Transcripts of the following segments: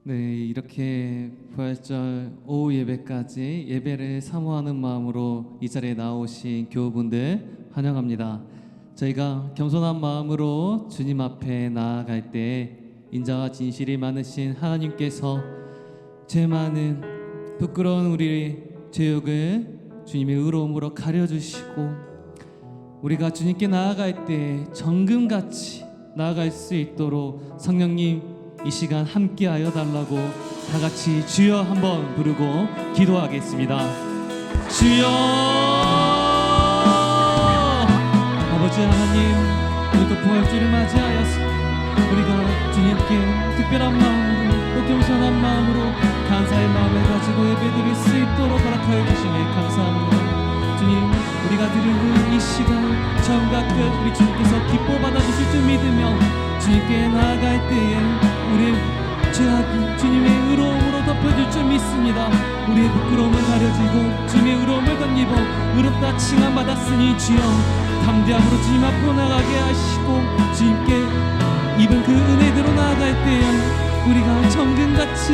네, 이렇게 부활절 오후 예배까지 예배를 사모하는 마음으로 이 자리에 나오신 교우분들 환영합니다. 저희가 겸손한 마음으로 주님 앞에 나아갈 때 인자와 진실이 많으신 하나님께서 죄 많은 부끄러운 우리의 죄욕을 주님의 의로움으로 가려주시고, 우리가 주님께 나아갈 때 정금같이 나아갈 수 있도록 성령님 이 시간 함께하여 달라고 다 같이 주여 한번 부르고 기도하겠습니다. 주여! 아버지 하나님, 오늘 또 부활주를 맞이하여서 우리가 주님께 특별한 마음으로 또 겸손한 마음으로 감사의 마음을 가지고 예배드릴 수 있도록 허락하여 주시니 감사합니다. 주님, 우리가 드리는 이 시간 처음과 끝 우리 주님께서 기뻐 받아주실 줄 믿으며 주님께 나아갈 때에 우리의 죄악이 주님의 의로움으로 덮여줄 줄 믿습니다. 우리의 부끄러움을 가려주고 주님의 의로움을 덧입어 의롭다 칭함받았으니 주여 담대함으로 주님 앞으로 나가게 하시고, 주님께 입은 그 은혜대로 나아갈 때에 우리가 정금같이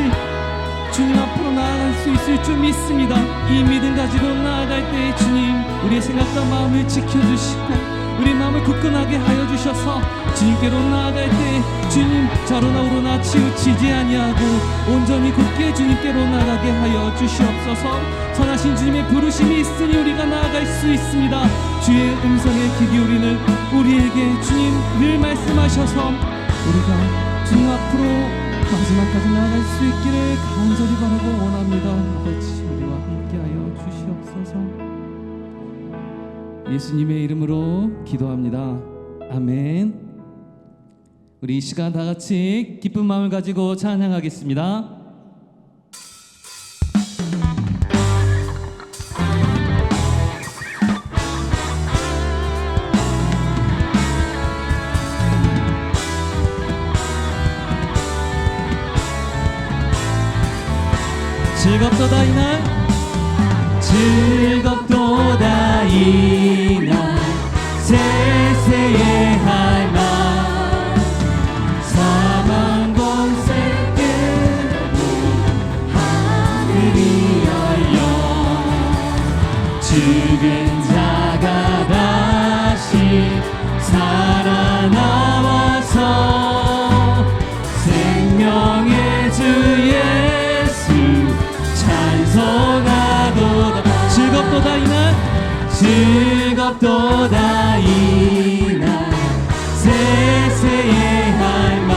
주님 앞으로 나아갈 수 있을 줄 믿습니다. 이 믿음 가지고 나아갈 때에 주님 우리의 생각과 마음을 지켜주시고 우리 마음을 굳건하게 하여 주셔서 주님께로 나아갈 때 주님 좌로나 우로나 치우치지 아니하고 온전히 굳게 주님께로 나아가게 하여 주시옵소서. 선하신 주님의 부르심이 있으니 우리가 나아갈 수 있습니다. 주의 음성에 귀 기울이는 우리에게 주님 늘 말씀하셔서 우리가 주님 앞으로 마지막까지 나아갈 수 있기를 간절히 바라고 원합니다. 아버지, 우리와 함께하여 주시옵소서. 예수님의 이름으로 기도합니다. 아멘. 우리 이 시간 다 같이 기쁜 마음을 가지고 찬양하겠습니다. 즐겁도다 이날, 즐겁도다 이날, 세세의 할망 사망 권세 깨고 하늘이 열려 죽은 자가 다시 살아나와서 생명의 주 예수 찬송하도다. 즐겁도다 이날, 즐겁도다 이날, 세세의 할망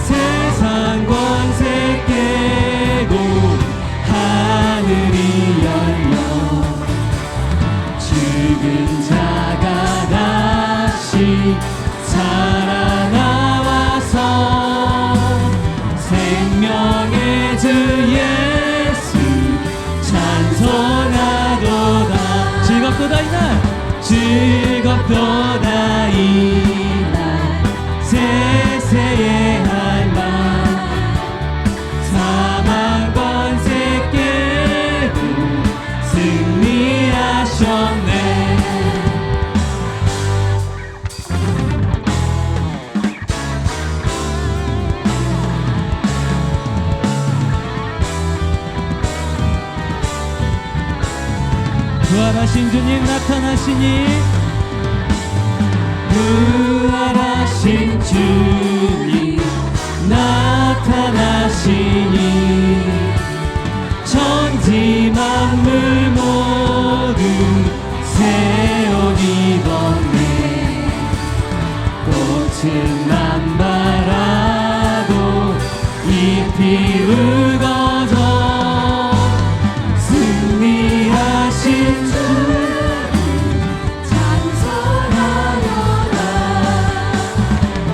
세상 권세 깨고 하늘이 열려 죽은 자가 다시 살아나와서 생명의 주 예수 찬송하도다. 즐겁도다 이날, 즐겁도다 이날, 세세의 할망 사망 권세 깨고 승리하셨네. 부활하신 주님 나타나시니, 부활하신 주님 나타나시니 천지 만물 모두 새 옷 입었네. 꽃은 남발하고 잎이 울거져 승리하신 주 찬송하여라.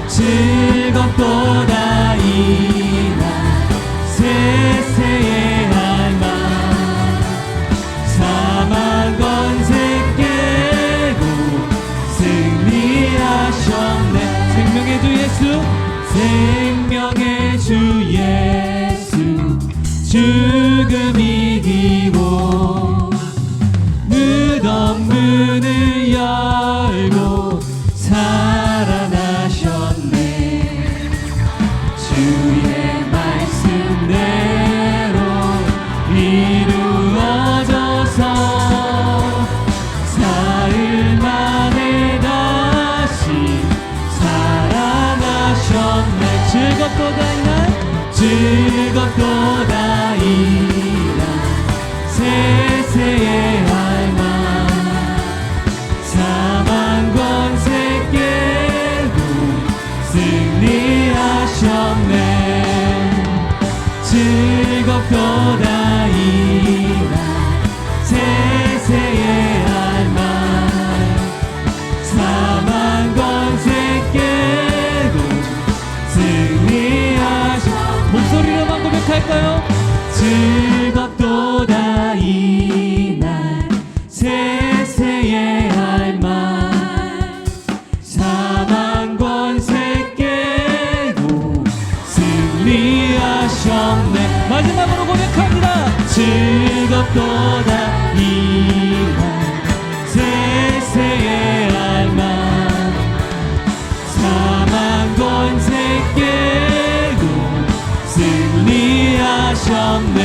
즐겁도다 이날, 세세의 할망 사망 권세 깨고 승리하셨네. 생명의 주 예수, 생명의 주 예수 죽음 이기고 무덤 문을 열고 살아나셨네. 주의 즐겁도다 이날 즐겁도다 이날 세세의 할망 사망 권세 깨고 승리하셨네 즐겁도다 이날 세세의 할망 사망 권세 깨고 승리하셨네 목소리로만 고백할까요? 즐겁도다 이날 세세의 할망 사망 권세 깨고 승리하셨네 마지막으로 고백합니다. 즐겁도다 이날 세세의 할망 사망 권세 깨고 승리하셨네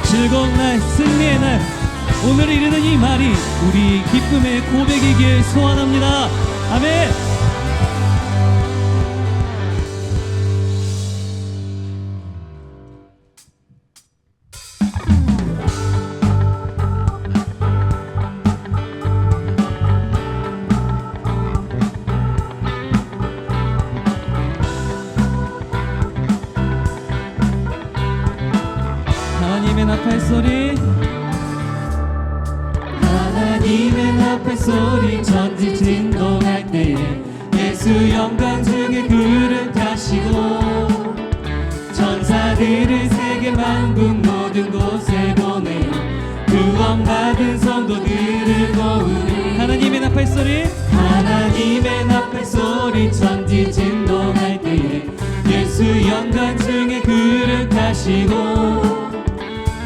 즐거운 날, 승리의 날, 오늘 이르는 이 말이 우리 기쁨의 고백이길 소원합니다. 아멘. 하나님의 나팔 소리, 하나님의 나팔 소리 전지 진동할 때에 예수 영광 중에 그를 타시고 천사들을 세계 만국 모든 곳에 보내어 구원받은 성도들을 모으리 하나님의 나팔 소리, 하나님의 나팔 소리 천지 진동할 때에 예수 영광 중에 그를 타시고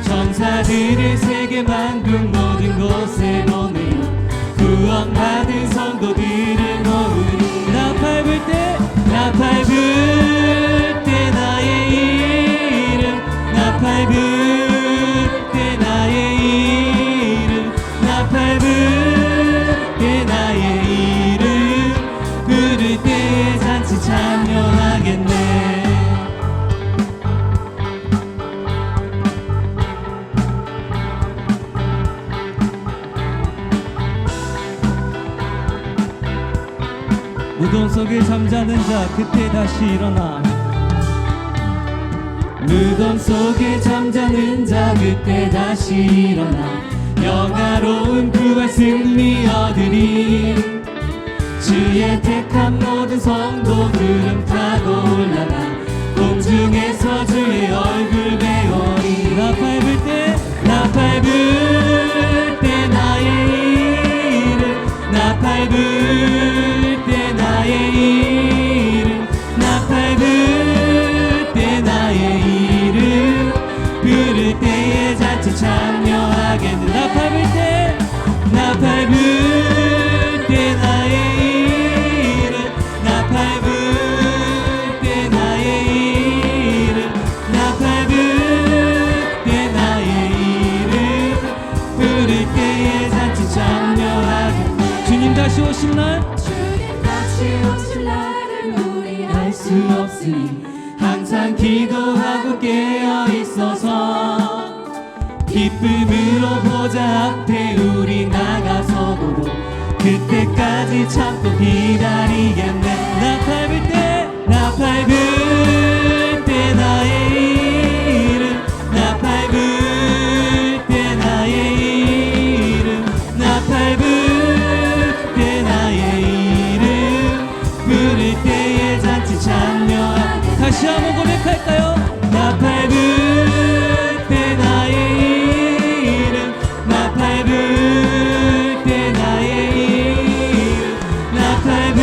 천사들을 세계 만국 모든 곳에 보내어 구원받은 성도들을 모으리 나팔 불 때, 나팔 불 때 나의 이름 나팔 불 때 나의 이름 나팔 불 때 나의 이름 부를 때에 잔치 참여하겠네 무덤 속에 잠자는 자 그때 다시 일어나 무덤 속에 잠자는 자 그때 다시 일어나 영화로운 부활 승리 얻으리 주의 택한 모든 성도들은 타고 올라가 공중에서 주의 얼굴 배우리 나팔 불 때, 나팔 불 때 나의 이름 나팔 불 때 나의 이름 나팔 불 때 나의 이름 부를 때에 잔치 참여하겠네 나팔 불 때 나팔 불 때 나의 이름 나팔 불 때 나의 이름 나팔 불 때 나의 이름 부를 때에 잔치 참여하겠네 주님 다시 오신 날, 주님 다시 오실 날을 우리 알 수 없으니 항상 기도하고 깨어 있어서 기쁨으로 보좌 앞에 우리 나가서도 그때까지 참고 기다리겠네 나팔 불 때 나팔 불 때 나의 이름 나팔 불 때 나의 이름 나팔 불 때 나의 이름 부를 때에 잔치 참여하게 다시 한번 고백할까요? 나팔 불 때 나의 이름 나팔 불 때 나의 이름 나팔 불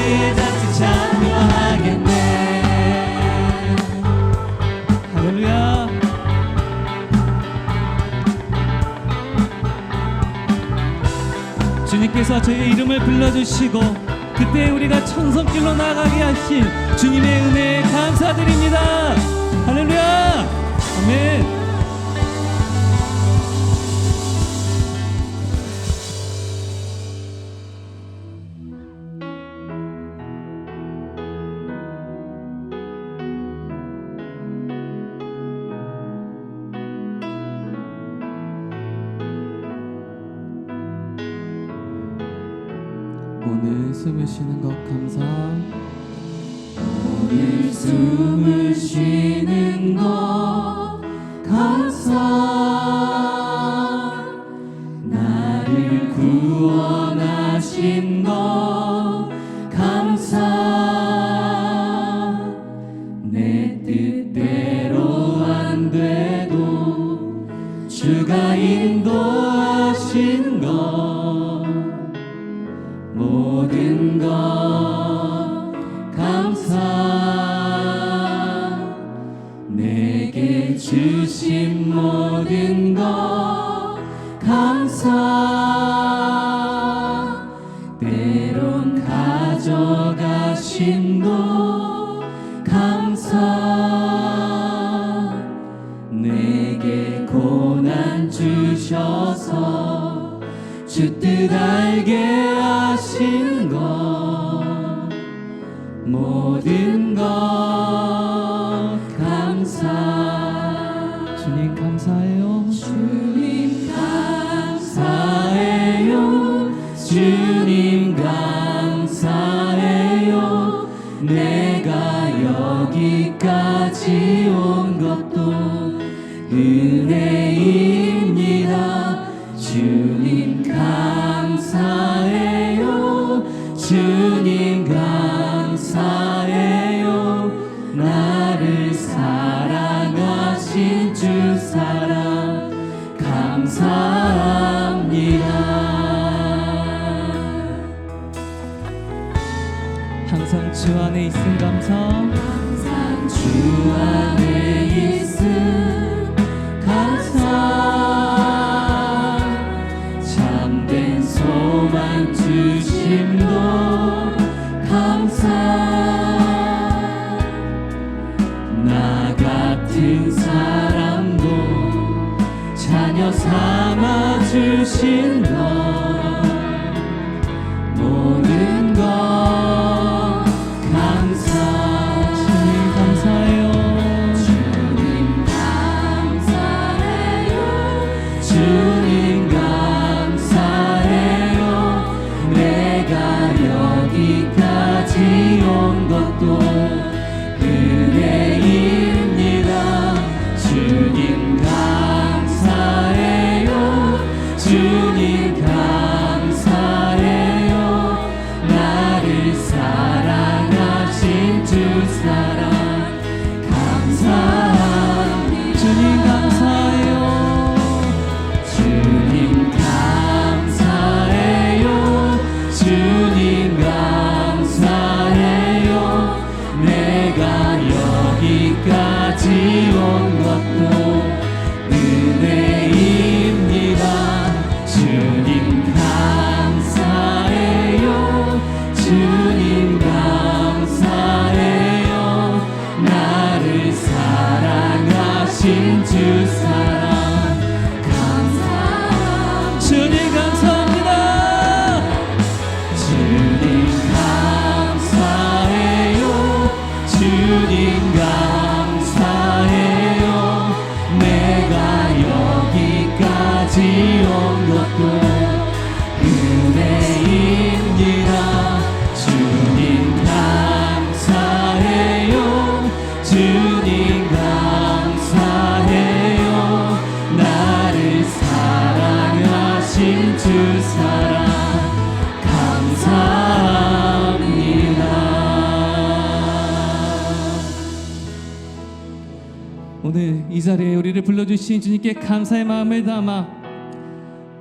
그의 잔치 참여하겠네. 할렐루야. 주님께서 저희의 이름을 불러주시고 그때 우리가 천성길로 나가게 하신 주님의 은혜에 감사드립니다. 할렐루야. 아멘. 오늘 숨을 쉬는 것 감사. 오늘 숨을 쉬는 것 감사. 나를 구원하신 것 감사. 내 뜻대로 안 돼도 주가 인도하신 것 모든 것 감사. 내게 주신 모든 것 감사. 때론 가져가신 것 감사. 내게 고난 주셔서 주 뜻 알게 하신 것 모든 것 감사. 주님 감사해요. 주님 감사해요. 주님 감사해요. 내가 여기까지 온 것도 은혜입니다. 주님 감사해요. 주님 감사해요. 나를 사랑하신 주 사랑 감사합니다. 항상 주 안에 있음 감사. 항상 주 안에 있음 감사. 참된 소망 주심도 감사. 나 같은 사람도 자녀 삼아 주신 것 모든 것 감사. 주님 감사해요. 주님 감사해요. 주님 감사해요. 내가 여기까지 온 것도 은혜입니다. 주님 감사해요. 주님 감사해요. 나를 사랑하신 주 사랑 감사합니다. 주님 감사해요. 주님 감사해요. 주님 감사해요. 내가 여기까지 온 것도 은혜입니다. 주님 감사해요. 주님 감사해요. 나를 사랑하신 주 사랑 감사합니다. 주님 감사합니다. 주님 감사해요. 주님 감사해요. 내가 여기까지 온 것도 은혜입니다. 주님 감사해요. 주님 감사해요. 나를 사랑하신 주 사랑 감사합니다. 오늘 이 자리에 우리를 불러주신 주님께 감사의 마음을 담아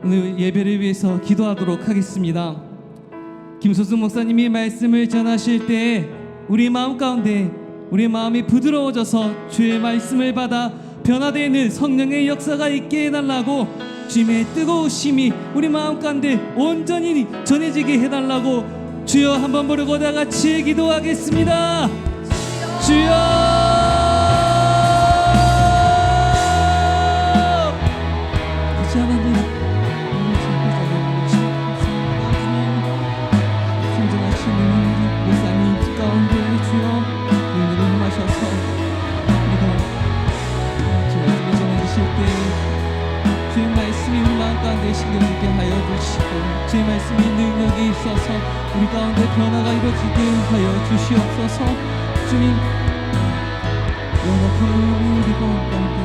오늘 예배를 위해서 기도하도록 하겠습니다. 김소승 목사님이 말씀을 전하실 때 우리 마음 가운데 우리 마음이 부드러워져서 주의 말씀을 받아 변화되는 성령의 역사가 있게 해달라고, 주님의 뜨거우심이 우리 마음 가운데 온전히 전해지게 해달라고 주여 한번 부르고 다 같이 기도하겠습니다. 주여, 다시 하나님 순종하시는 목사님 가운데 주여 능력을 임하셔서 우리가 주 말씀을 전해주실 때 주의 말씀이 우리 마음 가운데 신경 있게 하여 주시고 주의 말씀이 능력이 있어서 우리 가운데 변화가 이루어지게 하여 주시옵소서. 주님, 연합한 우리 마음 가운데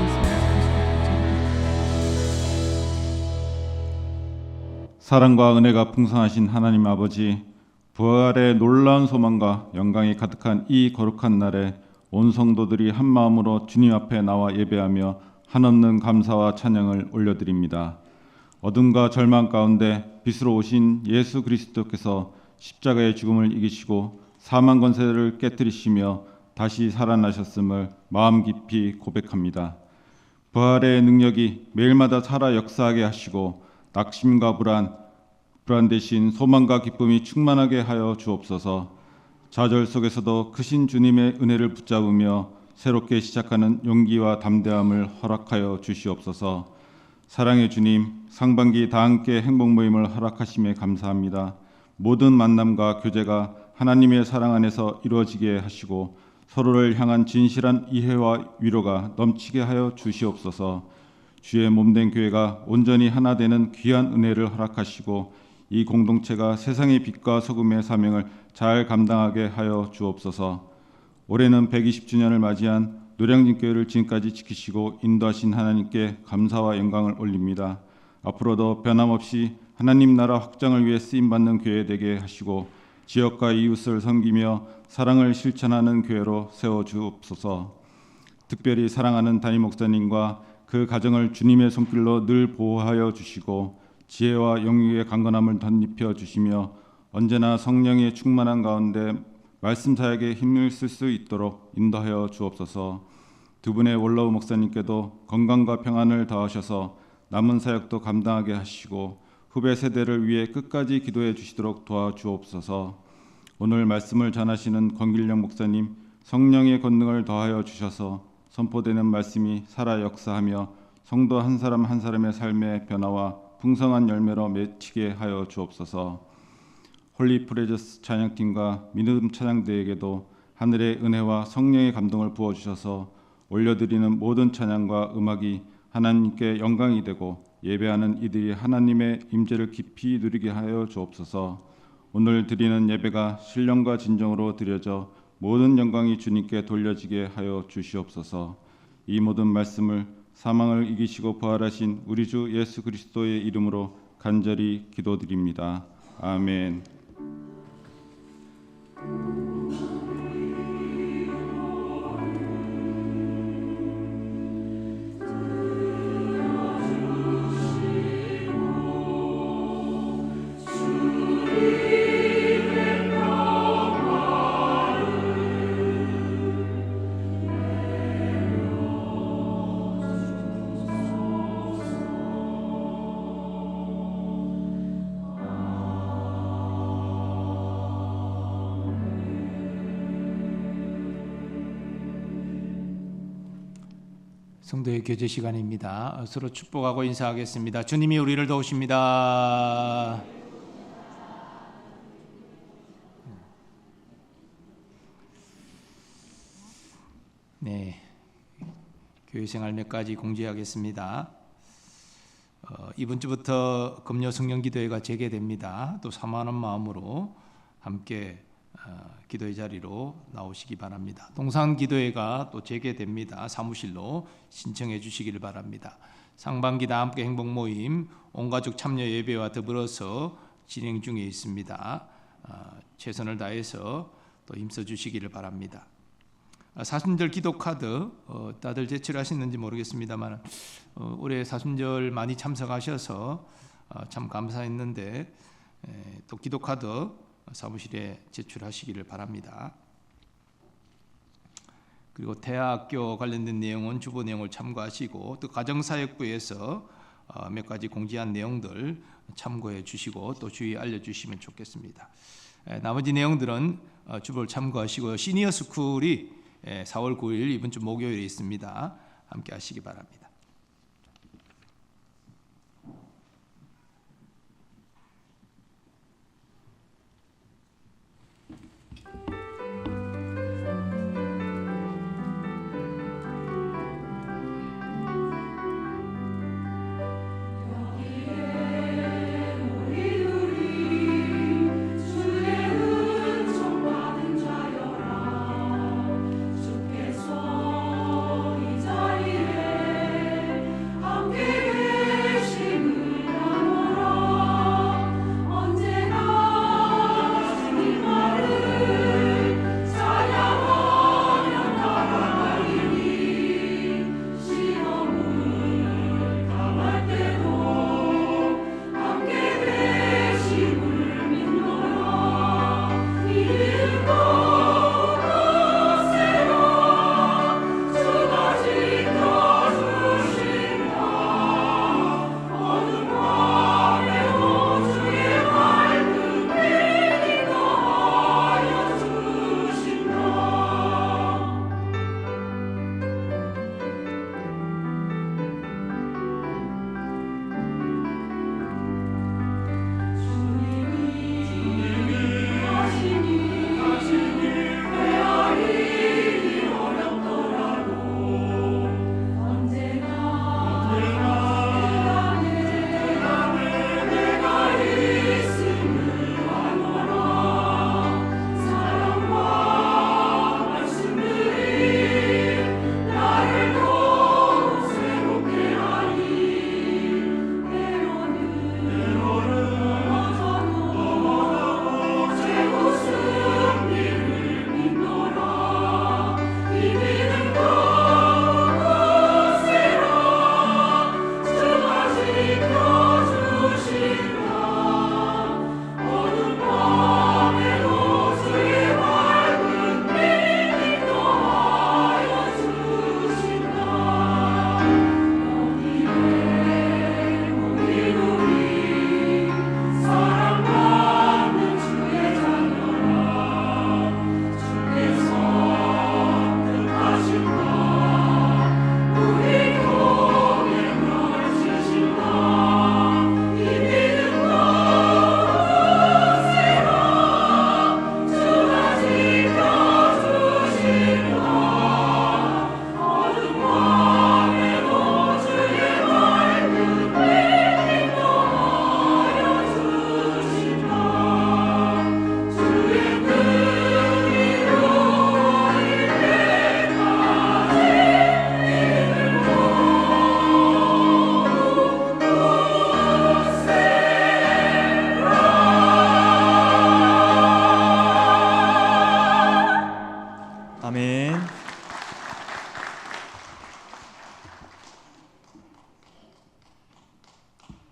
사랑과 은혜가 풍성하신 하나님 아버지, 부활의 놀라운 소망과 영광이 가득한 이 거룩한 날에 온 성도들이 한 마음으로 주님 앞에 나와 예배하며 한없는 감사와 찬양을 올려드립니다. 어둠과 절망 가운데 빛으로 오신 예수 그리스도께서 십자가의 죽음을 이기시고 사망 권세를 깨뜨리시며 다시 살아나셨음을 마음 깊이 고백합니다. 부활의 능력이 매일마다 살아 역사하게 하시고 낙심과 불안 대신 소망과 기쁨이 충만하게 하여 주옵소서. 좌절 속에서도 크신 주님의 은혜를 붙잡으며 새롭게 시작하는 용기와 담대함을 허락하여 주시옵소서. 사랑의 주님, 상반기 다 함께 행복 모임을 허락하심에 감사합니다. 모든 만남과 교제가 하나님의 사랑 안에서 이루어지게 하시고 서로를 향한 진실한 이해와 위로가 넘치게 하여 주시옵소서. 주의 몸된 교회가 온전히 하나 되는 귀한 은혜를 허락하시고 이 공동체가 세상의 빛과 소금의 사명을 잘 감당하게 하여 주옵소서. 올해는 120주년을 맞이한 노량진교회를 지금까지 지키시고 인도하신 하나님께 감사와 영광을 올립니다. 앞으로도 변함없이 하나님 나라 확장을 위해 쓰임받는 교회 되게 하시고 지역과 이웃을 섬기며 사랑을 실천하는 교회로 세워주옵소서. 특별히 사랑하는 담임 목사님과 그 가정을 주님의 손길로 늘 보호하여 주시고 지혜와 영육의 강건함을 덧입혀 주시며 언제나 성령의 충만한 가운데 말씀 사역에 힘을 쓸 수 있도록 인도하여 주옵소서. 두 분의 원로우 목사님께도 건강과 평안을 더하셔서 남은 사역도 감당하게 하시고 후배 세대를 위해 끝까지 기도해 주시도록 도와주옵소서. 오늘 말씀을 전하시는 권길령 목사님, 성령의 권능을 더하여 주셔서 선포되는 말씀이 살아 역사하며 성도 한 사람 한 사람의 삶의 변화와 풍성한 열매로 맺히게 하여 주옵소서. 홀리 프레저스 찬양팀과 믿음 찬양대에게도 하늘의 은혜와 성령의 감동을 부어주셔서 올려드리는 모든 찬양과 음악이 하나님께 영광이 되고 예배하는 이들이 하나님의 임재를 깊이 누리게 하여 주옵소서. 오늘 드리는 예배가 신령과 진정으로 드려져 모든 영광이 주님께 돌려지게 하여 주시옵소서. 이 모든 말씀을 사망을 이기시고 부활하신 우리 주 예수 그리스도의 이름으로 간절히 기도드립니다. 아멘. 성도의 교제 시간입니다. 서로 축복하고 인사하겠습니다. 주님이 우리를 도우십니다. 네, 교회 생활 몇 가지 공지하겠습니다. 이번 주부터 금요 성령 기도회가 재개됩니다. 또 사모하는 마음으로 함께 기도의 자리로 나오시기 바랍니다. 동산 기도회가 또 재개됩니다. 사무실로 신청해 주시기를 바랍니다. 상반기 다 함께 행복 모임 온가족 참여 예배와 더불어서 진행 중에 있습니다. 최선을 다해서 또 힘써 주시기를 바랍니다. 사순절 기도 카드 다들 제출하셨는지 모르겠습니다만 올해 사순절 많이 참석하셔서 참 감사했는데 또 기도 카드 사무실에 제출하시기를 바랍니다. 그리고 대학교 관련된 내용은 주보 내용을 참고하시고 또 가정사역부에서 몇 가지 공지한 내용들 참고해 주시고 또 주의 알려주시면 좋겠습니다. 나머지 내용들은 주보를 참고하시고요. 시니어 스쿨이 4월 9일 이번 주 목요일에 있습니다. 함께 하시기 바랍니다.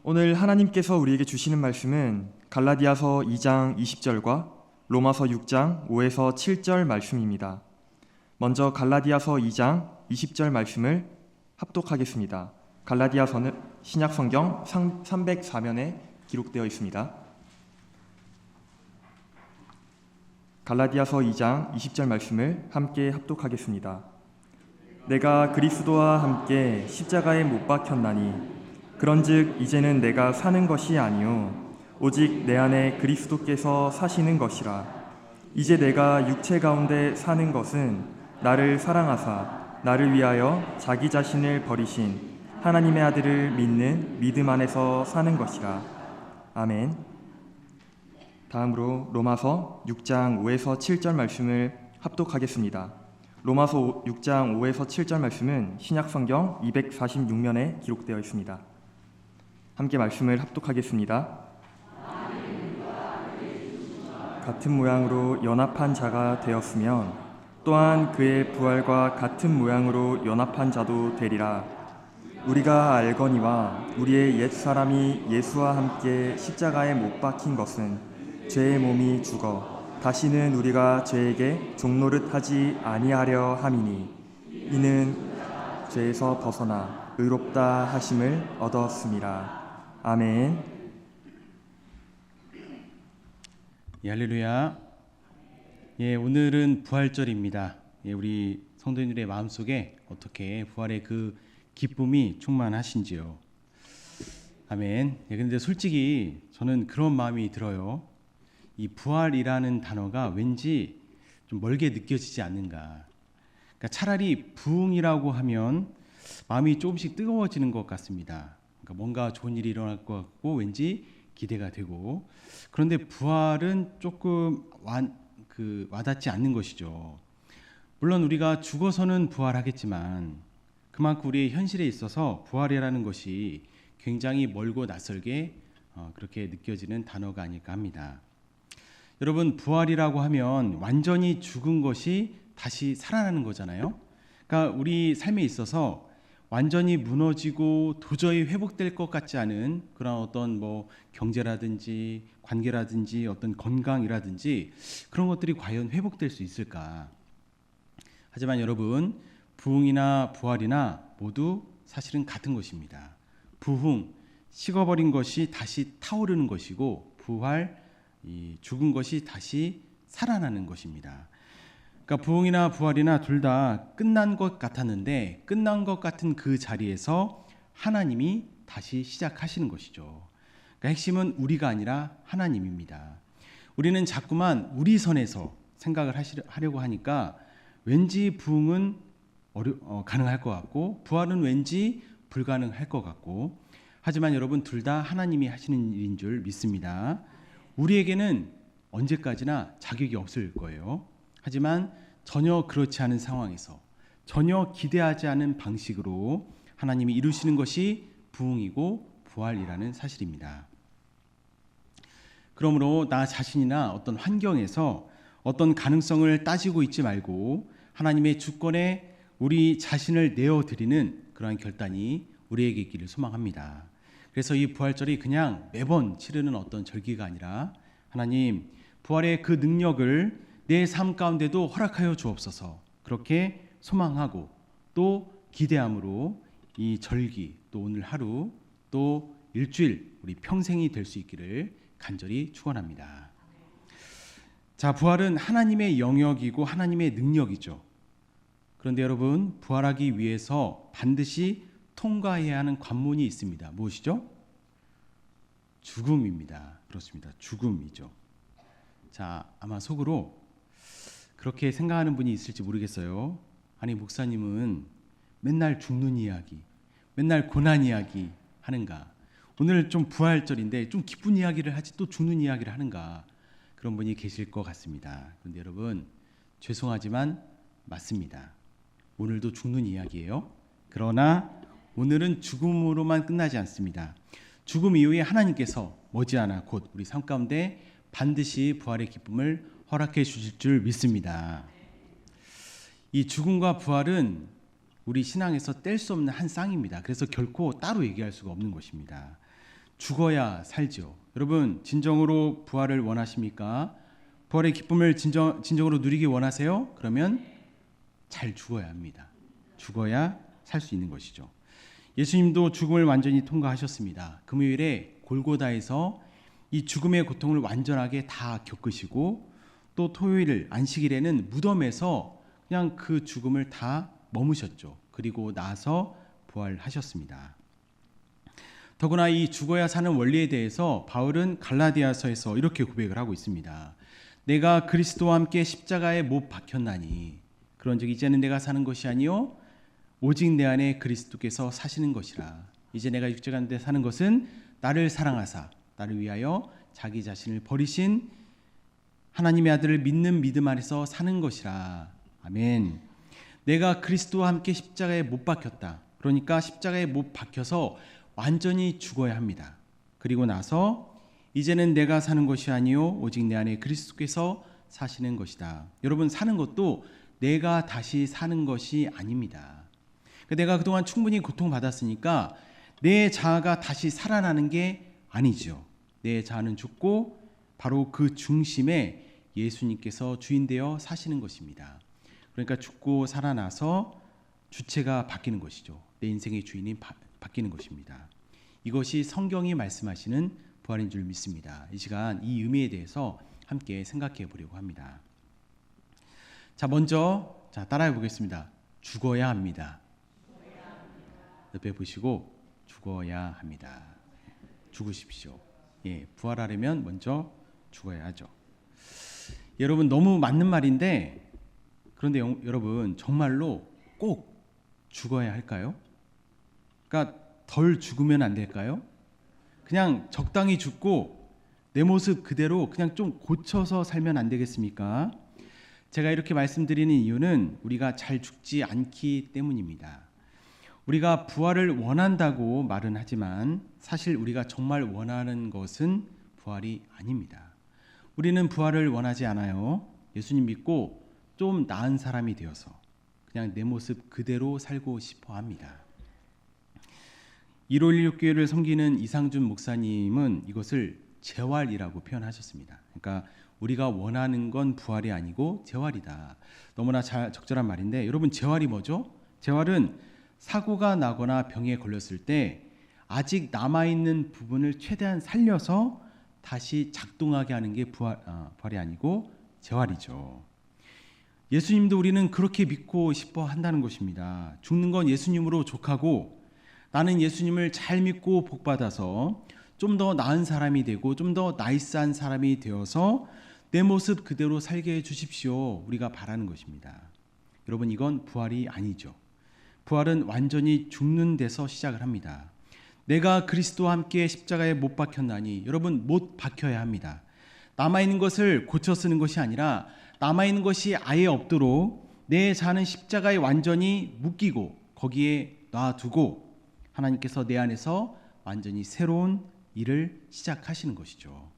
오늘 하나님께서 우리에게 주시는 말씀은 갈라디아서 2장 20절과 로마서 6장 5에서 7절 말씀입니다. 먼저 갈라디아서 2장 20절 말씀을 합독하겠습니다. 갈라디아서는 신약성경 304면에 기록되어 있습니다. 갈라디아서 2장 20절 말씀을 함께 합독하겠습니다. 내가 그리스도와 함께 십자가에 못 박혔나니 그런즉 이제는 내가 사는 것이 아니요 오직 내 안에 그리스도께서 사시는 것이라. 이제 내가 육체 가운데 사는 것은 나를 사랑하사 나를 위하여 자기 자신을 버리신 하나님의 아들을 믿는 믿음 안에서 사는 것이라. 아멘. 다음으로 로마서 6장 5에서 7절 말씀을 합독하겠습니다. 로마서 6장 5에서 7절 말씀은 신약성경 246면에 기록되어 있습니다. 함께 말씀을 합독하겠습니다. 같은 모양으로 연합한 자가 되었으면 또한 그의 부활과 같은 모양으로 연합한 자도 되리라. 우리가 알거니와 우리의 옛사람이 예수와 함께 십자가에 못 박힌 것은 죄의 몸이 죽어 다시는 우리가 죄에게 종노릇 하지 아니하려 함이니 이는 죄에서 벗어나 의롭다 하심을 얻었음이라. 아멘. 예, 할렐루야. 예, 오늘은 부활절입니다. 예, 우리 성도님들의 마음속에 어떻게 부활의 그 기쁨이 충만하신지요. 아멘. 예, 근데 솔직히 저는 그런 마음이 들어요. 이 부활이라는 단어가 왠지 좀 멀게 느껴지지 않는가. 그러니까 차라리 부흥이라고 하면 마음이 조금씩 뜨거워지는 것 같습니다. 그러니까 뭔가 좋은 일이 일어날 것 같고 왠지 기대가 되고, 그런데 부활은 조금 와닿지 않는 것이죠. 물론 우리가 죽어서는 부활하겠지만 그만큼 우리의 현실에 있어서 부활이라는 것이 굉장히 멀고 낯설게 그렇게 느껴지는 단어가 아닐까 합니다. 여러분, 부활이라고 하면 완전히 죽은 것이 다시 살아나는 거잖아요. 그러니까 우리 삶에 있어서 완전히 무너지고 도저히 회복될 것 같지 않은 그런 어떤 경제라든지 관계라든지 어떤 건강이라든지 그런 것들이 과연 회복될 수 있을까? 하지만 여러분, 부흥이나 부활이나 모두 사실은 같은 것입니다. 부흥, 식어버린 것이 다시 타오르는 것이고, 부활, 죽은 것이 다시 살아나는 것입니다. 그러니까 부흥이나 부활이나 둘 다 끝난 것 같았는데 끝난 것 같은 그 자리에서 하나님이 다시 시작하시는 것이죠. 그러니까 핵심은 우리가 아니라 하나님입니다. 우리는 자꾸만 우리 선에서 생각을 하려고 하니까 왠지 부흥은 가능할 것 같고 부활은 왠지 불가능할 것 같고, 하지만 여러분, 둘 다 하나님이 하시는 일인 줄 믿습니다. 우리에게는 언제까지나 자격이 없을 거예요. 하지만 전혀 그렇지 않은 상황에서 전혀 기대하지 않은 방식으로 하나님이 이루시는 것이 부흥이고 부활이라는 사실입니다. 그러므로 나 자신이나 어떤 환경에서 어떤 가능성을 따지고 있지 말고 하나님의 주권에 우리 자신을 내어드리는 그러한 결단이 우리에게 있기를 소망합니다. 그래서 이 부활절이 그냥 매번 치르는 어떤 절기가 아니라 하나님, 부활의 그 능력을 내 삶 가운데도 허락하여 주옵소서, 그렇게 소망하고 또 기대함으로 이 절기, 또 오늘 하루, 또 일주일, 우리 평생이 될 수 있기를 간절히 축원합니다. 자, 부활은 하나님의 영역이고 하나님의 능력이죠. 그런데 여러분, 부활하기 위해서 반드시 통과해야 하는 관문이 있습니다. 무엇이죠? 죽음입니다. 그렇습니다. 죽음이죠. 자, 아마 속으로 그렇게 생각하는 분이 있을지 모르겠어요. 아니, 목사님은 맨날 죽는 이야기, 맨날 고난 이야기 하는가? 오늘 좀 부활절인데 좀 기쁜 이야기를 하지 또 죽는 이야기를 하는가? 그런 분이 계실 것 같습니다. 그런데 여러분, 죄송하지만 맞습니다. 오늘도 죽는 이야기예요. 그러나 오늘은 죽음으로만 끝나지 않습니다. 죽음 이후에 하나님께서 머지않아 곧 우리 삶 가운데 반드시 부활의 기쁨을 허락해 주실 줄 믿습니다. 이 죽음과 부활은 우리 신앙에서 뗄 수 없는 한 쌍입니다. 그래서 결코 따로 얘기할 수가 없는 것입니다. 죽어야 살죠. 여러분, 진정으로 부활을 원하십니까? 부활의 기쁨을 진정으로 누리기 원하세요? 그러면 잘 죽어야 합니다. 죽어야 살 수 있는 것이죠. 예수님도 죽음을 완전히 통과하셨습니다. 금요일에 골고다에서 이 죽음의 고통을 완전하게 다 겪으시고, 또 토요일 안식일에는 무덤에서 그냥 그 죽음을 다 머무셨죠. 그리고 나서 부활하셨습니다. 더구나 이 죽어야 사는 원리에 대해서 바울은 갈라디아서에서 이렇게 고백을 하고 있습니다. 내가 그리스도와 함께 십자가에 못 박혔나니 그런즉 이제는 내가 사는 것이 아니요 오직 내 안에 그리스도께서 사시는 것이라. 이제 내가 육체 가운데 사는 것은 나를 사랑하사 나를 위하여 자기 자신을 버리신 하나님의 아들을 믿는 믿음 안에서 사는 것이라. 아멘. 내가 그리스도와 함께 십자가에 못 박혔다. 그러니까 십자가에 못 박혀서 완전히 죽어야 합니다. 그리고 나서 이제는 내가 사는 것이 아니요 오직 내 안에 그리스도께서 사시는 것이다. 여러분, 사는 것도 내가 다시 사는 것이 아닙니다. 내가 그동안 충분히 고통받았으니까 내 자아가 다시 살아나는 게 아니죠. 내 자아는 죽고 바로 그 중심에 예수님께서 주인 되어 사시는 것입니다. 그러니까 죽고 살아나서 주체가 바뀌는 것이죠. 내 인생의 주인이 바뀌는 것입니다. 이것이 성경이 말씀하시는 부활인 줄 믿습니다. 이 시간 이 의미에 대해서 함께 생각해 보려고 합니다. 자, 먼저 따라해 보겠습니다. 죽어야 합니다. 옆에 보시고 죽어야 합니다. 죽으십시오. 예, 부활하려면 먼저 죽어야 하죠. 여러분, 너무 맞는 말인데, 그런데 여러분 정말로 꼭 죽어야 할까요? 그러니까 덜 죽으면 안 될까요? 그냥 적당히 죽고 내 모습 그대로 그냥 좀 고쳐서 살면 안 되겠습니까? 제가 이렇게 말씀드리는 이유는 우리가 잘 죽지 않기 때문입니다. 우리가 부활을 원한다고 말은 하지만 사실 우리가 정말 원하는 것은 부활이 아닙니다. 우리는 부활을 원하지 않아요. 예수님 믿고 좀 나은 사람이 되어서 그냥 내 모습 그대로 살고 싶어 합니다. 1516교회를 섬기는 이상준 목사님은 이것을 재활이라고 표현하셨습니다. 그러니까 우리가 원하는 건 부활이 아니고 재활이다. 너무나 적절한 말인데, 여러분, 재활이 뭐죠? 재활은 사고가 나거나 병에 걸렸을 때 아직 남아있는 부분을 최대한 살려서 다시 작동하게 하는 게 부활이 아니고 재활이죠. 예수님도 우리는 그렇게 믿고 싶어 한다는 것입니다. 죽는 건 예수님으로 족하고 나는 예수님을 잘 믿고 복받아서 좀 더 나은 사람이 되고 좀 더 나이스한 사람이 되어서 내 모습 그대로 살게 해주십시오. 우리가 바라는 것입니다. 여러분, 이건 부활이 아니죠. 부활은 완전히 죽는 데서 시작을 합니다. 내가 그리스도와 함께 십자가에 못 박혔나니, 여러분, 못 박혀야 합니다. 남아있는 것을 고쳐 쓰는 것이 아니라 남아있는 것이 아예 없도록 내 자는 십자가에 완전히 묶이고 거기에 놔두고 하나님께서 내 안에서 완전히 새로운 일을 시작하시는 것이죠.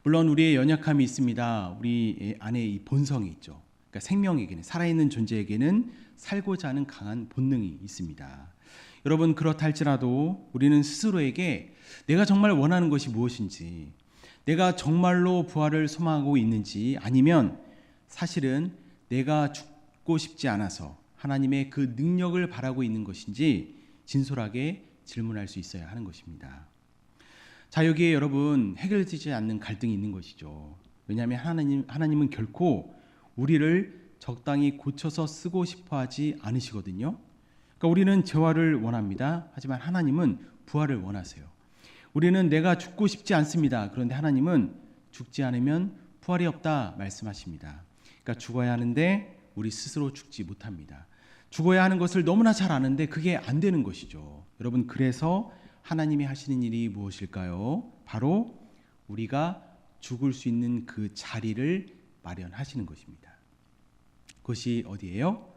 물론 우리의 연약함이 있습니다. 우리 안에 이 본성이 있죠. 그러니까 생명에게는, 살아있는 존재에게는 살고자 하는 강한 본능이 있습니다. 여러분, 그렇다 할지라도 우리는 스스로에게 내가 정말 원하는 것이 무엇인지, 내가 정말로 부활을 소망하고 있는지, 아니면 사실은 내가 죽고 싶지 않아서 하나님의 그 능력을 바라고 있는 것인지 진솔하게 질문할 수 있어야 하는 것입니다. 자, 여기에 여러분 해결되지 않는 갈등이 있는 것이죠. 왜냐하면 하나님은 결코 우리를 적당히 고쳐서 쓰고 싶어 하지 않으시거든요. 그러니까 우리는 재활을 원합니다. 하지만 하나님은 부활을 원하세요. 우리는 내가 죽고 싶지 않습니다. 그런데 하나님은 죽지 않으면 부활이 없다 말씀하십니다. 그러니까 죽어야 하는데 우리 스스로 죽지 못합니다. 죽어야 하는 것을 너무나 잘 아는데 그게 안 되는 것이죠. 여러분, 그래서 하나님이 하시는 일이 무엇일까요? 바로 우리가 죽을 수 있는 그 자리를 마련하시는 것입니다. 그것이 어디예요?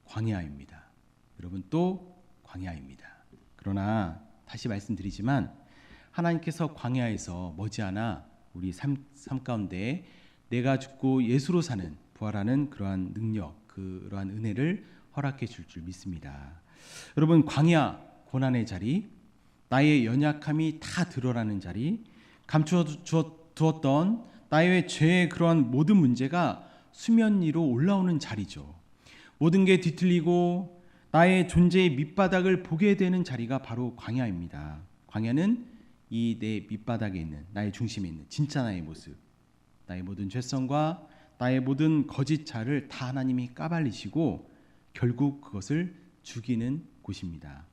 광야입니다. 여러분, 또 광야입니다. 그러나 다시 말씀드리지만 하나님께서 광야에서 머지않아 우리 삶 가운데 내가 죽고 예수로 사는, 부활하는 그러한 능력, 그러한 은혜를 허락해 줄 줄 믿습니다. 여러분, 광야, 고난의 자리, 나의 연약함이 다 드러나는 자리, 감추어 두었던 나의 죄의 그러한 모든 문제가 수면 위로 올라오는 자리죠. 모든 게 뒤틀리고 나의 존재의 밑바닥을 보게 되는 자리가 바로 광야입니다. 광야는 이 내 밑바닥에 있는, 나의 중심에 있는 진짜 나의 모습, 나의 모든 죄성과 나의 모든 거짓 자를 다 하나님이 까발리시고 결국 그것을 죽이는 곳입니다.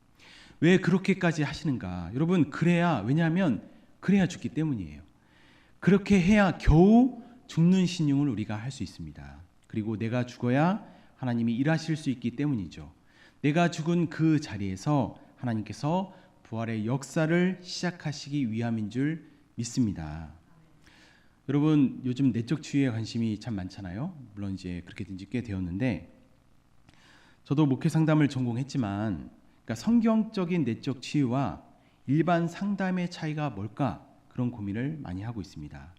왜 그렇게까지 하시는가? 여러분, 왜냐하면 그래야 죽기 때문이에요. 그렇게 해야 겨우 죽는 신용을 우리가 할 수 있습니다. 그리고 내가 죽어야 하나님이 일하실 수 있기 때문이죠. 내가 죽은 그 자리에서 하나님께서 부활의 역사를 시작하시기 위함인 줄 믿습니다. 여러분, 요즘 내적 치유에 관심이 참 많잖아요. 물론 이제 그렇게 된 지 꽤 되었는데, 저도 목회 상담을 전공했지만, 그러니까 성경적인 내적 치유와 일반 상담의 차이가 뭘까? 그런 고민을 많이 하고 있습니다.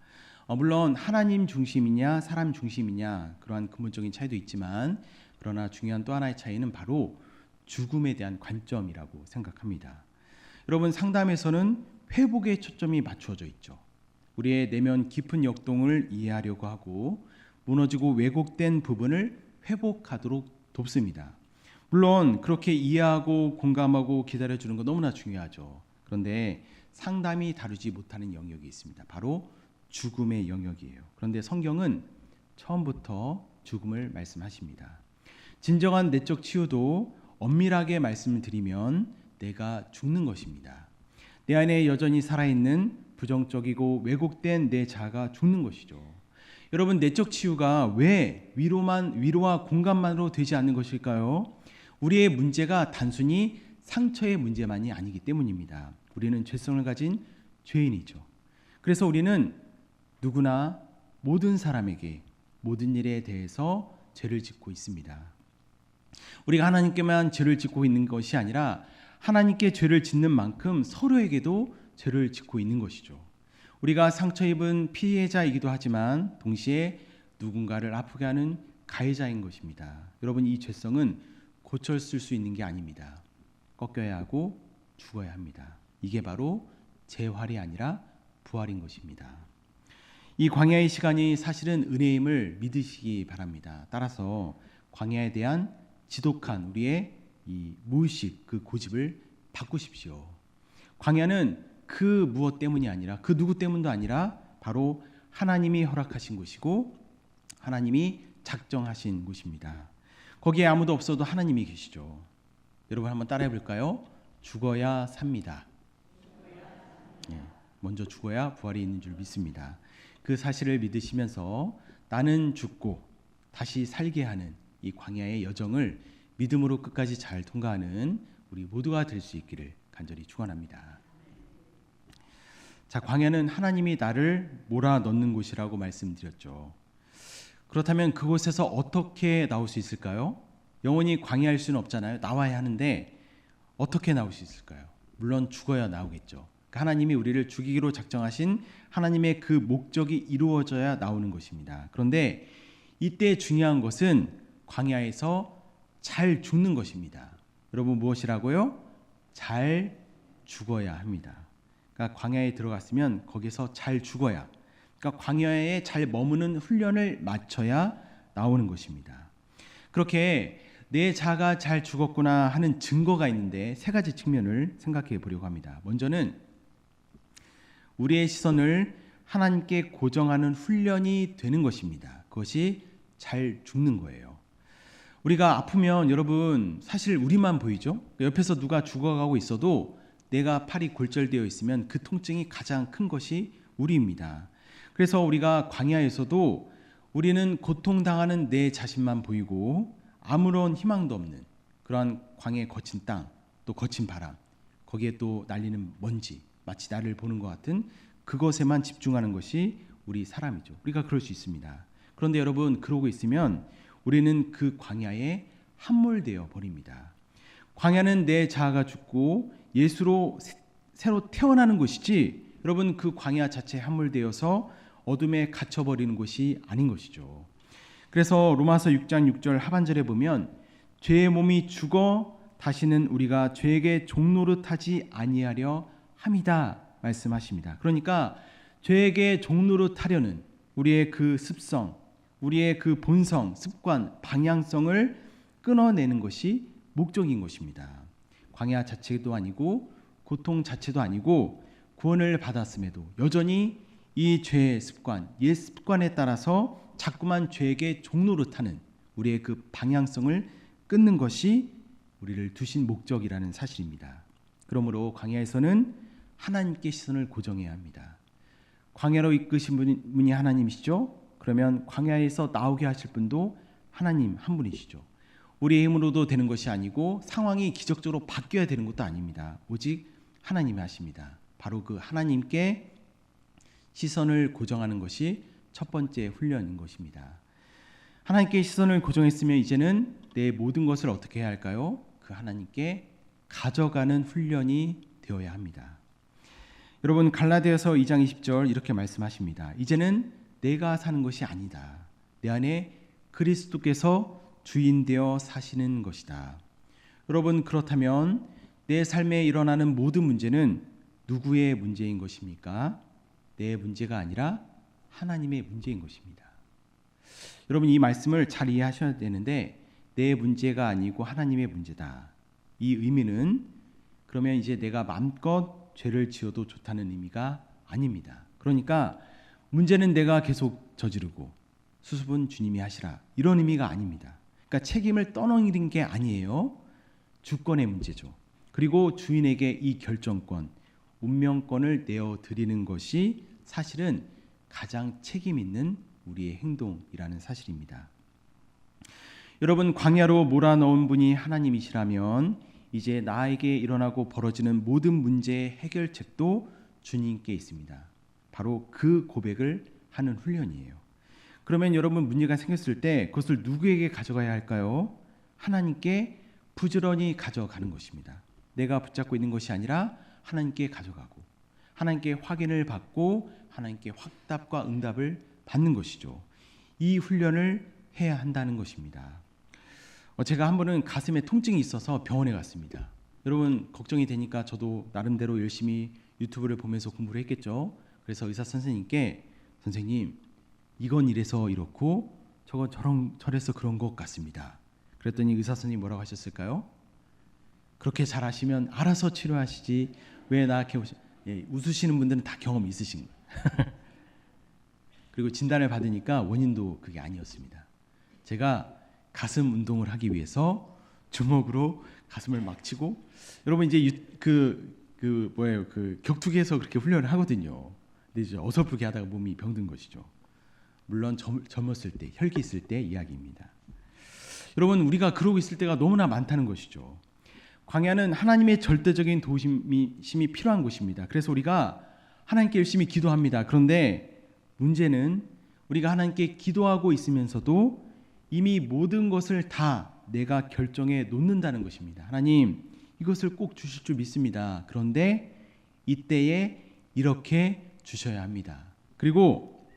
물론 하나님 중심이냐 사람 중심이냐 그러한 근본적인 차이도 있지만, 그러나 중요한 또 하나의 차이는 바로 죽음에 대한 관점이라고 생각합니다. 여러분, 상담에서는 회복에 초점이 맞추어져 있죠. 우리의 내면 깊은 역동을 이해하려고 하고 무너지고 왜곡된 부분을 회복하도록 돕습니다. 물론 그렇게 이해하고 공감하고 기다려주는 건 너무나 중요하죠. 그런데 상담이 다루지 못하는 영역이 있습니다. 바로 죽음의 영역이에요. 그런데 성경은 처음부터 죽음을 말씀하십니다. 진정한 내적 치유도 엄밀하게 말씀을 드리면 내가 죽는 것입니다. 내 안에 여전히 살아있는 부정적이고 왜곡된 내 자아가 죽는 것이죠. 여러분, 내적 치유가 왜 위로와 공감만으로 되지 않는 것일까요? 우리의 문제가 단순히 상처의 문제만이 아니기 때문입니다. 우리는 죄성을 가진 죄인이죠. 그래서 우리는 누구나 모든 사람에게 모든 일에 대해서 죄를 짓고 있습니다. 우리가 하나님께만 죄를 짓고 있는 것이 아니라 하나님께 죄를 짓는 만큼 서로에게도 죄를 짓고 있는 것이죠. 우리가 상처 입은 피해자이기도 하지만 동시에 누군가를 아프게 하는 가해자인 것입니다. 여러분, 이 죄성은 고쳤을 수 있는 게 아닙니다. 꺾여야 하고 죽어야 합니다. 이게 바로 재활이 아니라 부활인 것입니다. 이 광야의 시간이 사실은 은혜임을 믿으시기 바랍니다. 따라서 광야에 대한 지독한 우리의 이 무의식, 그 고집을 바꾸십시오. 광야는 그 무엇 때문이 아니라, 그 누구 때문도 아니라 바로 하나님이 허락하신 곳이고 하나님이 작정하신 곳입니다. 거기에 아무도 없어도 하나님이 계시죠. 여러분 한번 따라해 볼까요? 죽어야 삽니다. 먼저 죽어야 부활이 있는 줄 믿습니다. 그 사실을 믿으시면서 나는 죽고 다시 살게 하는 이 광야의 여정을 믿음으로 끝까지 잘 통과하는 우리 모두가 될 수 있기를 간절히 축원합니다. 자, 광야는 하나님이 나를 몰아넣는 곳이라고 말씀드렸죠. 그렇다면 그곳에서 어떻게 나올 수 있을까요? 영원히 광야일 수는 없잖아요. 나와야 하는데 어떻게 나올 수 있을까요? 물론 죽어야 나오겠죠. 하나님이 우리를 죽이기로 작정하신 하나님의 그 목적이 이루어져야 나오는 것입니다. 그런데 이때 중요한 것은 광야에서 잘 죽는 것입니다. 여러분, 무엇이라고요? 잘 죽어야 합니다. 그러니까 광야에 들어갔으면 거기서 잘 죽어야, 그러니까 광야에 잘 머무는 훈련을 마쳐야 나오는 것입니다. 그렇게 내 자가 잘 죽었구나 하는 증거가 있는데 세 가지 측면을 생각해 보려고 합니다. 먼저는 우리의 시선을 하나님께 고정하는 훈련이 되는 것입니다. 그것이 잘 죽는 거예요. 우리가 아프면 여러분 사실 우리만 보이죠. 옆에서 누가 죽어가고 있어도 내가 팔이 골절되어 있으면 그 통증이 가장 큰 것이 우리입니다. 그래서 우리가 광야에서도 우리는 고통당하는 내 자신만 보이고 아무런 희망도 없는 그러한 광야의 거친 땅, 또 거친 바람, 거기에 또 날리는 먼지, 마치 나를 보는 것 같은 그것에만 집중하는 것이 우리 사람이죠. 우리가 그럴 수 있습니다. 그런데 여러분, 그러고 있으면 우리는 그 광야에 함몰되어 버립니다. 광야는 내 자아가 죽고 예수로 새로 태어나는 곳이지, 여러분, 그 광야 자체에 함몰되어서 어둠에 갇혀버리는 곳이 아닌 것이죠. 그래서 로마서 6장 6절 하반절에 보면 죄의 몸이 죽어 다시는 우리가 죄에게 종노릇하지 아니하려 함이다 말씀하십니다. 그러니까 죄에게 종노릇하려는 우리의 그 습성, 우리의 그 본성, 습관, 방향성을 끊어내는 것이 목적인 것입니다. 광야 자체도 아니고 고통 자체도 아니고 구원을 받았음에도 여전히 이 죄의 습관, 옛 습관에 따라서 자꾸만 죄에게 종노릇하는 우리의 그 방향성을 끊는 것이 우리를 두신 목적이라는 사실입니다. 그러므로 광야에서는 하나님께 시선을 고정해야 합니다. 광야로 이끄신 분이 하나님이시죠? 그러면 광야에서 나오게 하실 분도 하나님 한 분이시죠. 우리의 힘으로도 되는 것이 아니고 상황이 기적적으로 바뀌어야 되는 것도 아닙니다. 오직 하나님이 하십니다. 바로 그 하나님께 시선을 고정하는 것이 첫 번째 훈련인 것입니다. 하나님께 시선을 고정했으면 이제는 내 모든 것을 어떻게 해야 할까요? 그 하나님께 가져가는 훈련이 되어야 합니다. 여러분, 갈라디아서 2장 20절 이렇게 말씀하십니다. 이제는 내가 사는 것이 아니다. 내 안에 그리스도께서 주인 되어 사시는 것이다. 여러분, 그렇다면 내 삶에 일어나는 모든 문제는 누구의 문제인 것입니까? 내 문제가 아니라 하나님의 문제인 것입니다. 여러분 이 말씀을 잘 이해하셔야 되는데 내 문제가 아니고 하나님의 문제다. 이 의미는 그러면 이제 내가 마음껏 죄를 지어도 좋다는 의미가 아닙니다. 그러니까 문제는 내가 계속 저지르고 수습은 주님이 하시라 이런 의미가 아닙니다. 그러니까 책임을 떠넘기는 게 아니에요. 주권의 문제죠. 그리고 주인에게 이 결정권, 운명권을 내어드리는 것이 사실은 가장 책임 있는 우리의 행동이라는 사실입니다. 여러분 광야로 몰아넣은 분이 하나님이시라면 이제 나에게 일어나고 벌어지는 모든 문제의 해결책도 주님께 있습니다. 바로 그 고백을 하는 훈련이에요. 그러면 여러분 문제가 생겼을 때 그것을 누구에게 가져가야 할까요? 하나님께 부지런히 가져가는 것입니다. 내가 붙잡고 있는 것이 아니라 하나님께 가져가고 하나님께 확인을 받고 하나님께 확답과 응답을 받는 것이죠. 이 훈련을 해야 한다는 것입니다. 제가 한 번은 가슴에 통증이 있어서 병원에 갔습니다. 여러분 걱정이 되니까 저도 나름대로 열심히 유튜브를 보면서 공부를 했겠죠. 그래서 의사 선생님께 선생님 이건 이래서 이렇고 저건 저래서 그런 것 같습니다. 그랬더니 의사 선생님이 뭐라고 하셨을까요? 그렇게 잘하시면 알아서 치료하시지 왜 나한테 웃으시는 분들은 다 경험이 있으신 거예요. 그리고 진단을 받으니까 원인도 그게 아니었습니다. 제가 가슴 운동을 하기 위해서 주먹으로 가슴을 막 치고 여러분 이제 그 격투기에서 그렇게 훈련을 하거든요. 근데 이제 어설프게 하다가 몸이 병든 것이죠. 물론 젊었을 때 혈기 있을 때 이야기입니다. 여러분 우리가 그러고 있을 때가 너무나 많다는 것이죠. 광야는 하나님의 절대적인 도우심이 필요한 곳입니다. 그래서 우리가 하나님께 열심히 기도합니다. 그런데 문제는 우리가 하나님께 기도하고 있으면서도 이미 모든 것을 다 내가 결정해 놓는다는 것입니다. 하나님 이것을 꼭 주실 줄 믿습니다. 그런데 이때에 이렇게 주셔야 합니다. 그리고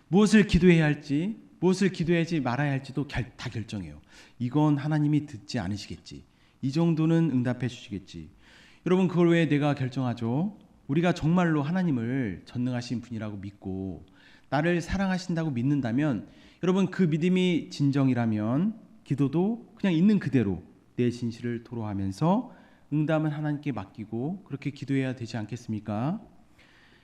무엇을 기도해야 할지 무엇을 기도하지 말아야 할지도 다 결정해요. 이건 하나님이 듣지 않으시겠지. 이 정도는 응답해 주시겠지. 여러분 그걸 왜 내가 결정하죠? 우리가 정말로 하나님을 전능하신 분이라고 믿고 나를 사랑하신다고 믿는다면 여러분 그 믿음이 진정이라면 기도도 그냥 있는 그대로 내 진실을 토로하면서 응답은 하나님께 맡기고 그렇게 기도해야 되지 않겠습니까?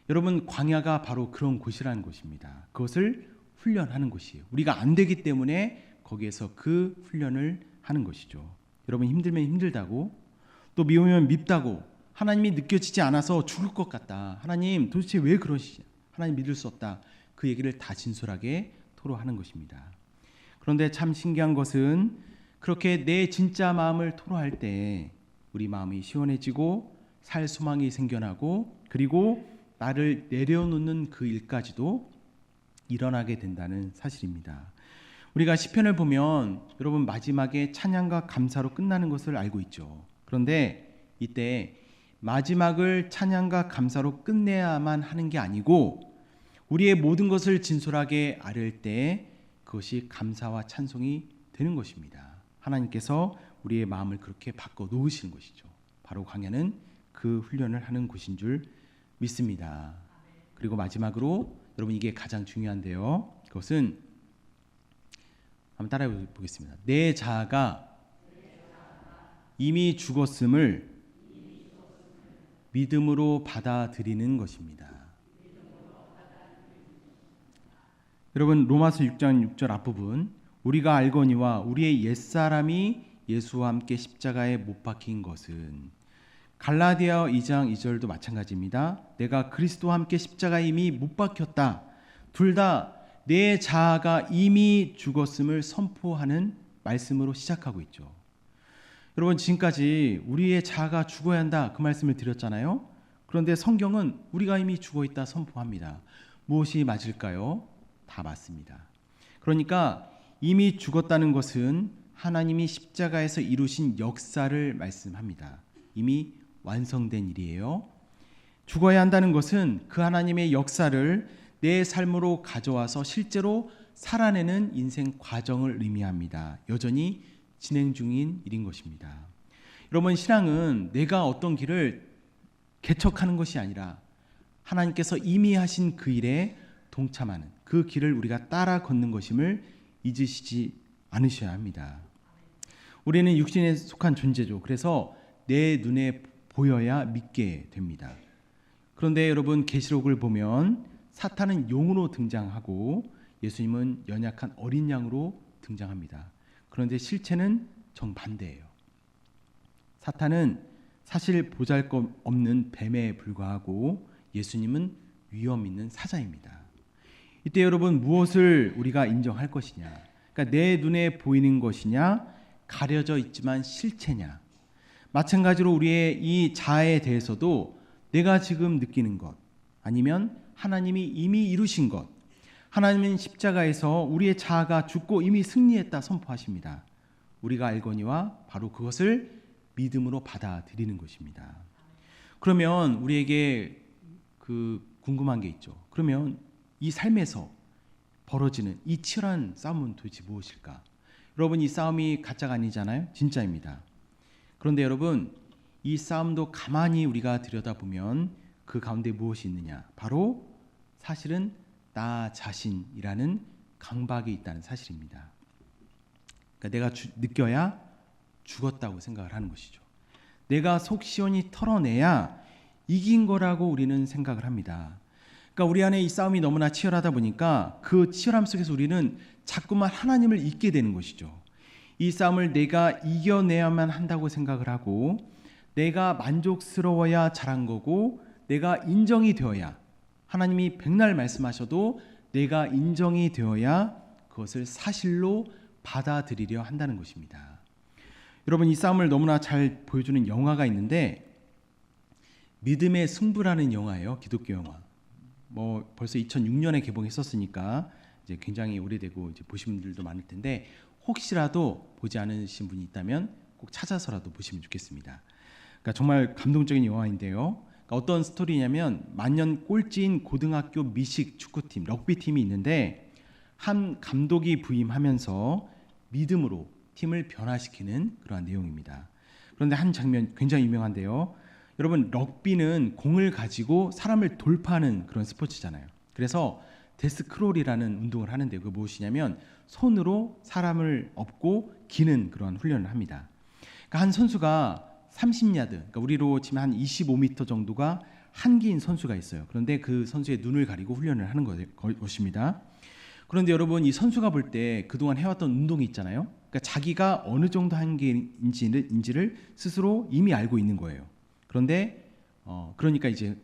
여러분 광야가 바로 그런 곳이라는 것입니다. 그것을 훈련하는 곳이에요. 우리가 안 되기 때문에 거기에서 그 훈련을 하는 것이죠. 여러분 힘들면 힘들다고 또 미우면 밉다고 하나님이 느껴지지 않아서 죽을 것 같다. 하나님 도대체 왜 그러시지? 하나님 믿을 수 없다. 그 얘기를 다 진솔하게 토로하는 것입니다. 그런데 참 신기한 것은 그렇게 내 진짜 마음을 토로할 때 우리 마음이 시원해지고 살 소망이 생겨나고 그리고 나를 내려놓는 그 일까지도 일어나게 된다는 사실입니다. 우리가 시편을 보면 여러분 마지막에 찬양과 감사로 끝나는 것을 알고 있죠. 그런데 이때 마지막을 찬양과 감사로 끝내야만 하는 게 아니고 우리의 모든 것을 진솔하게 아뢰을 때 그것이 감사와 찬송이 되는 것입니다. 하나님께서 우리의 마음을 그렇게 바꿔 놓으시는 것이죠. 바로 광야는 그 훈련을 하는 곳인 줄 믿습니다. 그리고 마지막으로 여러분 이게 가장 중요한데요. 그것은 한번 따라해 보겠습니다. 내 자아가 이미 죽었음을 믿음으로 받아들이는 것입니다. 여러분 로마서 6장 6절 앞부분 우리가 알거니와 우리의 옛사람이 예수와 함께 십자가에 못 박힌 것은 갈라디아 2장 2절도 마찬가지입니다. 내가 그리스도와 함께 십자가에 이미 못 박혔다. 둘 다 내 자아가 이미 죽었음을 선포하는 말씀으로 시작하고 있죠. 여러분 지금까지 우리의 자아가 죽어야 한다 그 말씀을 드렸잖아요. 그런데 성경은 우리가 이미 죽어있다 선포합니다. 무엇이 맞을까요? 다 맞습니다. 그러니까 이미 죽었다는 것은 하나님이 십자가에서 이루신 역사를 말씀합니다. 이미 완성된 일이에요. 죽어야 한다는 것은 그 하나님의 역사를 내 삶으로 가져와서 실제로 살아내는 인생 과정을 의미합니다. 여전히 진행 중인 일인 것입니다. 여러분 신앙은 내가 어떤 길을 개척하는 것이 아니라 하나님께서 이미 하신 그 일에 동참하는 그 길을 우리가 따라 걷는 것임을 잊으시지 않으셔야 합니다. 우리는 육신에 속한 존재죠. 그래서 내 눈에 보여야 믿게 됩니다. 그런데 여러분, 계시록을 보면 사탄은 용으로 등장하고 예수님은 연약한 어린 양으로 등장합니다. 그런데 실체는 정반대예요. 사탄은 사실 보잘것없는 뱀에 불과하고 예수님은 위험 있는 사자입니다. 이때 여러분, 무엇을 우리가 인정할 것이냐? 그러니까 내 눈에 보이는 것이냐, 가려져 있지만 실체냐? 마찬가지로 우리의 이 자아에 대해서도 내가 지금 느끼는 것, 아니면 하나님이 이미 이루신 것, 하나님은 십자가에서 우리의 자아가 죽고 이미 승리했다 선포하십니다. 우리가 알거니와 바로 그것을 믿음으로 받아들이는 것입니다. 그러면 우리에게 궁금한 게 있죠. 그러면 이 삶에서 벌어지는 이 치열한 싸움은 도대체 무엇일까? 여러분, 이 싸움이 가짜가 아니잖아요. 진짜입니다. 그런데 여러분, 이 싸움도 가만히 우리가 들여다보면 그 가운데 무엇이 있느냐? 바로 사실은 나 자신이라는 강박이 있다는 사실입니다. 그러니까 내가 느껴야 죽었다고 생각을 하는 것이죠. 내가 속 시원히 털어내야 이긴 거라고 우리는 생각을 합니다. 그러니까 우리 안에 이 싸움이 너무나 치열하다 보니까 그 치열함 속에서 우리는 자꾸만 하나님을 잊게 되는 것이죠. 이 싸움을 내가 이겨내야만 한다고 생각을 하고, 내가 만족스러워야 잘한 거고, 내가 인정이 되어야, 하나님이 백날 말씀하셔도 내가 인정이 되어야 그것을 사실로 받아들이려 한다는 것입니다. 여러분, 이 싸움을 너무나 잘 보여주는 영화가 있는데, 믿음의 승부라는 영화예요. 기독교 영화. 벌써 2006년에 개봉했었으니까 이제 굉장히 오래되고 이제 보신 분들도 많을 텐데, 혹시라도 보지 않으신 분이 있다면 꼭 찾아서라도 보시면 좋겠습니다. 그러니까 정말 감동적인 영화인데요. 그러니까 어떤 스토리냐면, 만년 꼴찌인 고등학교 미식 축구팀, 럭비팀이 있는데 한 감독이 부임하면서 믿음으로 팀을 변화시키는 그러한 내용입니다. 그런데 한 장면 굉장히 유명한데요. 여러분, 럭비는 공을 가지고 사람을 돌파하는 그런 스포츠잖아요. 그래서 데스크롤이라는 운동을 하는데, 그게 무엇이냐면 손으로 사람을 업고 기는 그러한 훈련을 합니다. 그러니까 한 선수가 30야드, 그러니까 우리로 치면 한 25m 정도가 한기인 선수가 있어요. 그런데 그 선수의 눈을 가리고 훈련을 하는 것입니다. 그런데 여러분, 이 선수가 볼 때 그동안 해왔던 운동이 있잖아요. 그러니까 자기가 어느 정도 한계인지를 스스로 이미 알고 있는 거예요. 그런데 그러니까 이제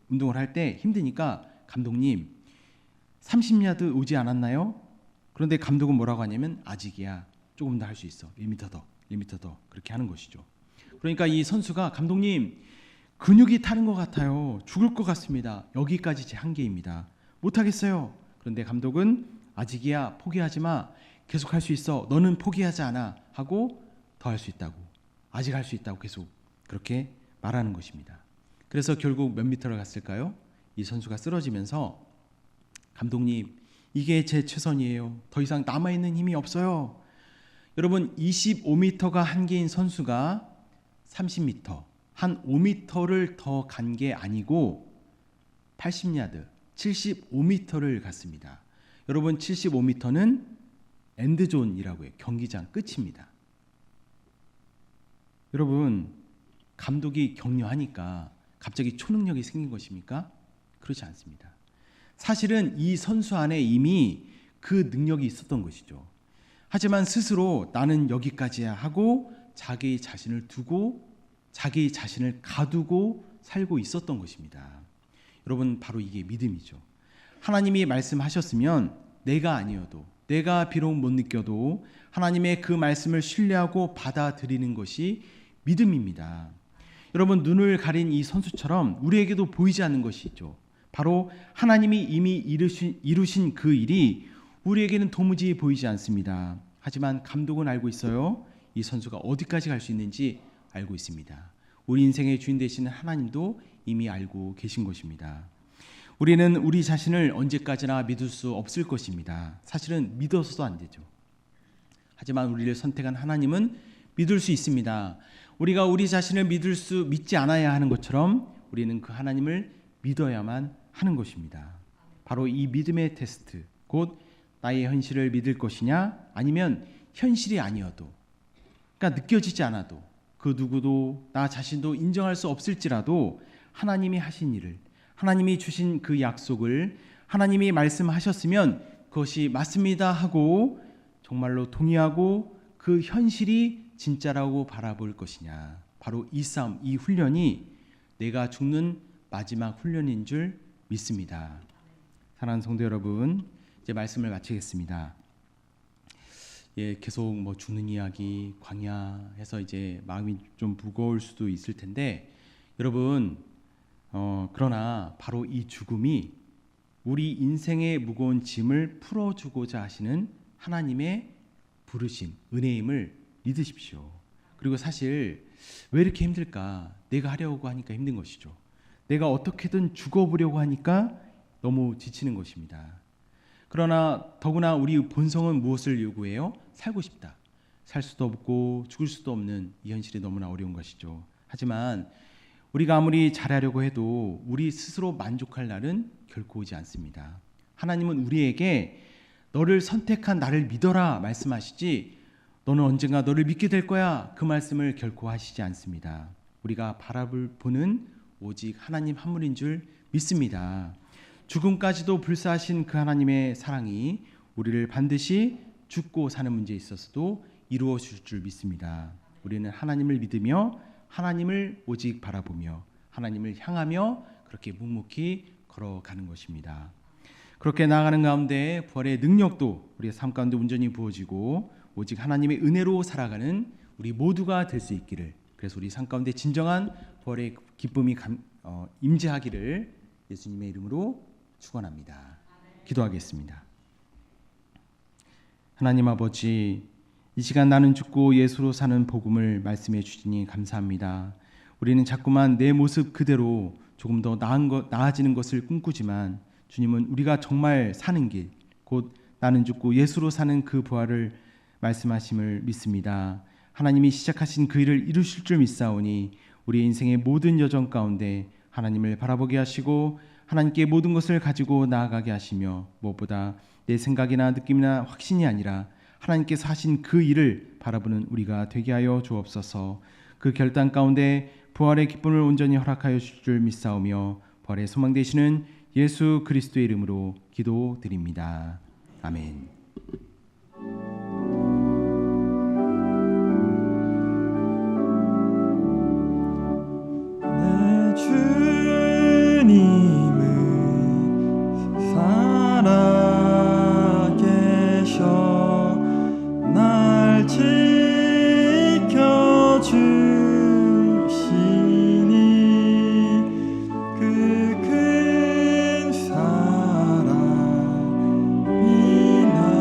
운동을 할 때 힘드니까, 감독님 30야드 오지 않았나요? 그런데 감독은 뭐라고 하냐면, 아직이야, 조금 더 할 수 있어, 1m 더, 1m 더, 그렇게 하는 것이죠. 그러니까 이 선수가, 감독님 근육이 타는 것 같아요, 죽을 것 같습니다, 여기까지 제 한계입니다, 못하겠어요. 그런데 감독은 아직이야, 포기하지 마, 계속 할 수 있어, 너는 포기하지 않아 하고 더 할 수 있다고, 아직 할 수 있다고 계속 그렇게 말하는 것입니다. 그래서 결국 몇 미터를 갔을까요? 이 선수가 쓰러지면서, 감독님 이게 제 최선이에요, 더 이상 남아있는 힘이 없어요. 여러분, 25m가 한계인 선수가 30m, 한 5m를 더 간 게 아니고 80야드, 75m를 갔습니다. 여러분, 75m는 엔드존이라고 해요. 경기장 끝입니다. 여러분, 감독이 격려하니까 갑자기 초능력이 생긴 것입니까? 그렇지 않습니다. 사실은 이 선수 안에 이미 그 능력이 있었던 것이죠. 하지만 스스로 나는 여기까지야 하고 자기 자신을 두고 자기 자신을 가두고 살고 있었던 것입니다. 여러분, 바로 이게 믿음이죠. 하나님이 말씀하셨으면 내가 아니어도, 내가 비록 못 느껴도 하나님의 그 말씀을 신뢰하고 받아들이는 것이 믿음입니다. 여러분, 눈을 가린 이 선수처럼 우리에게도 보이지 않는 것이 있죠. 바로 하나님이 이미 이루신 그 일이 우리에게는 도무지 보이지 않습니다. 하지만 감독은 알고 있어요. 이 선수가 어디까지 갈 수 있는지 알고 있습니다. 우리 인생의 주인 되시는 하나님도 이미 알고 계신 것입니다. 우리는 우리 자신을 언제까지나 믿을 수 없을 것입니다. 사실은 믿어서도 안 되죠. 하지만 우리를 선택한 하나님은 믿을 수 있습니다. 우리가 우리 자신을 믿지 않아야 하는 것처럼 우리는 그 하나님을 믿어야만 하는 것입니다. 바로 이 믿음의 테스트, 곧 나의 현실을 믿을 것이냐 아니면 현실이 아니어도, 그러니까 느껴지지 않아도, 그 누구도 나 자신도 인정할 수 없을지라도 하나님이 하신 일을, 하나님이 주신 그 약속을 하나님이 말씀하셨으면 그것이 맞습니다 하고 정말로 동의하고 그 현실이 진짜라고 바라볼 것이냐. 바로 이 싸움, 이 훈련이 내가 죽는 마지막 훈련인 줄 믿습니다. 사랑하는 성도 여러분, 이제 말씀을 마치겠습니다. 계속 뭐 죽는 이야기, 광야해서 이제 마음이 좀 무거울 수도 있을 텐데, 여러분, 그러나 바로 이 죽음이 우리 인생의 무거운 짐을 풀어주고자 하시는 하나님의 부르심, 은혜임을 믿으십시오. 그리고 사실 왜 이렇게 힘들까? 내가 하려고 하니까 힘든 것이죠. 내가 어떻게든 죽어보려고 하니까 너무 지치는 것입니다. 그러나 더구나 우리 본성은 무엇을 요구해요? 살고 싶다. 살 수도 없고 죽을 수도 없는 이 현실이 너무나 어려운 것이죠. 하지만 우리가 아무리 잘하려고 해도 우리 스스로 만족할 날은 결코 오지 않습니다. 하나님은 우리에게 너를 선택한 나를 믿어라 말씀하시지, 너는 언젠가 너를 믿게 될 거야, 그 말씀을 결코 하시지 않습니다. 우리가 바라보는 오직 하나님 한 분인 줄 믿습니다. 죽음까지도 불사하신 그 하나님의 사랑이 우리를 반드시 죽고 사는 문제에 있어서도 이루어 줄 줄 믿습니다. 우리는 하나님을 믿으며 하나님을 오직 바라보며 하나님을 향하며 그렇게 묵묵히 걸어가는 것입니다. 그렇게 나아가는 가운데 부활의 능력도 우리의 삶 가운데 온전히 부어지고 오직 하나님의 은혜로 살아가는 우리 모두가 될 수 있기를, 그래서 우리 삶 가운데 진정한 부활의 기쁨이 임재하기를 예수님의 이름으로 축원합니다. 기도하겠습니다. 하나님 아버지, 이 시간 나는 죽고 예수로 사는 복음을 말씀해 주시니 감사합니다. 우리는 자꾸만 내 모습 그대로 조금 더 나아지는 것을 꿈꾸지만 주님은 우리가 정말 사는 길, 곧 나는 죽고 예수로 사는 그 부활을 말씀하심을 믿습니다. 하나님이 시작하신 그 일을 이루실 줄 믿사오니 우리 인생의 모든 여정 가운데 하나님을 바라보게 하시고 하나님께 모든 것을 가지고 나아가게 하시며, 무엇보다 내 생각이나 느낌이나 확신이 아니라 하나님께서 하신 그 일을 바라보는 우리가 되게 하여 주옵소서. 그 결단 가운데 부활의 기쁨을 온전히 허락하여 주실 줄 믿사오며 부활의 소망 되시는 예수 그리스도의 이름으로 기도드립니다. 아멘. 내 주님은 살아계셔 날 지켜주시니 그 큰 사랑이 날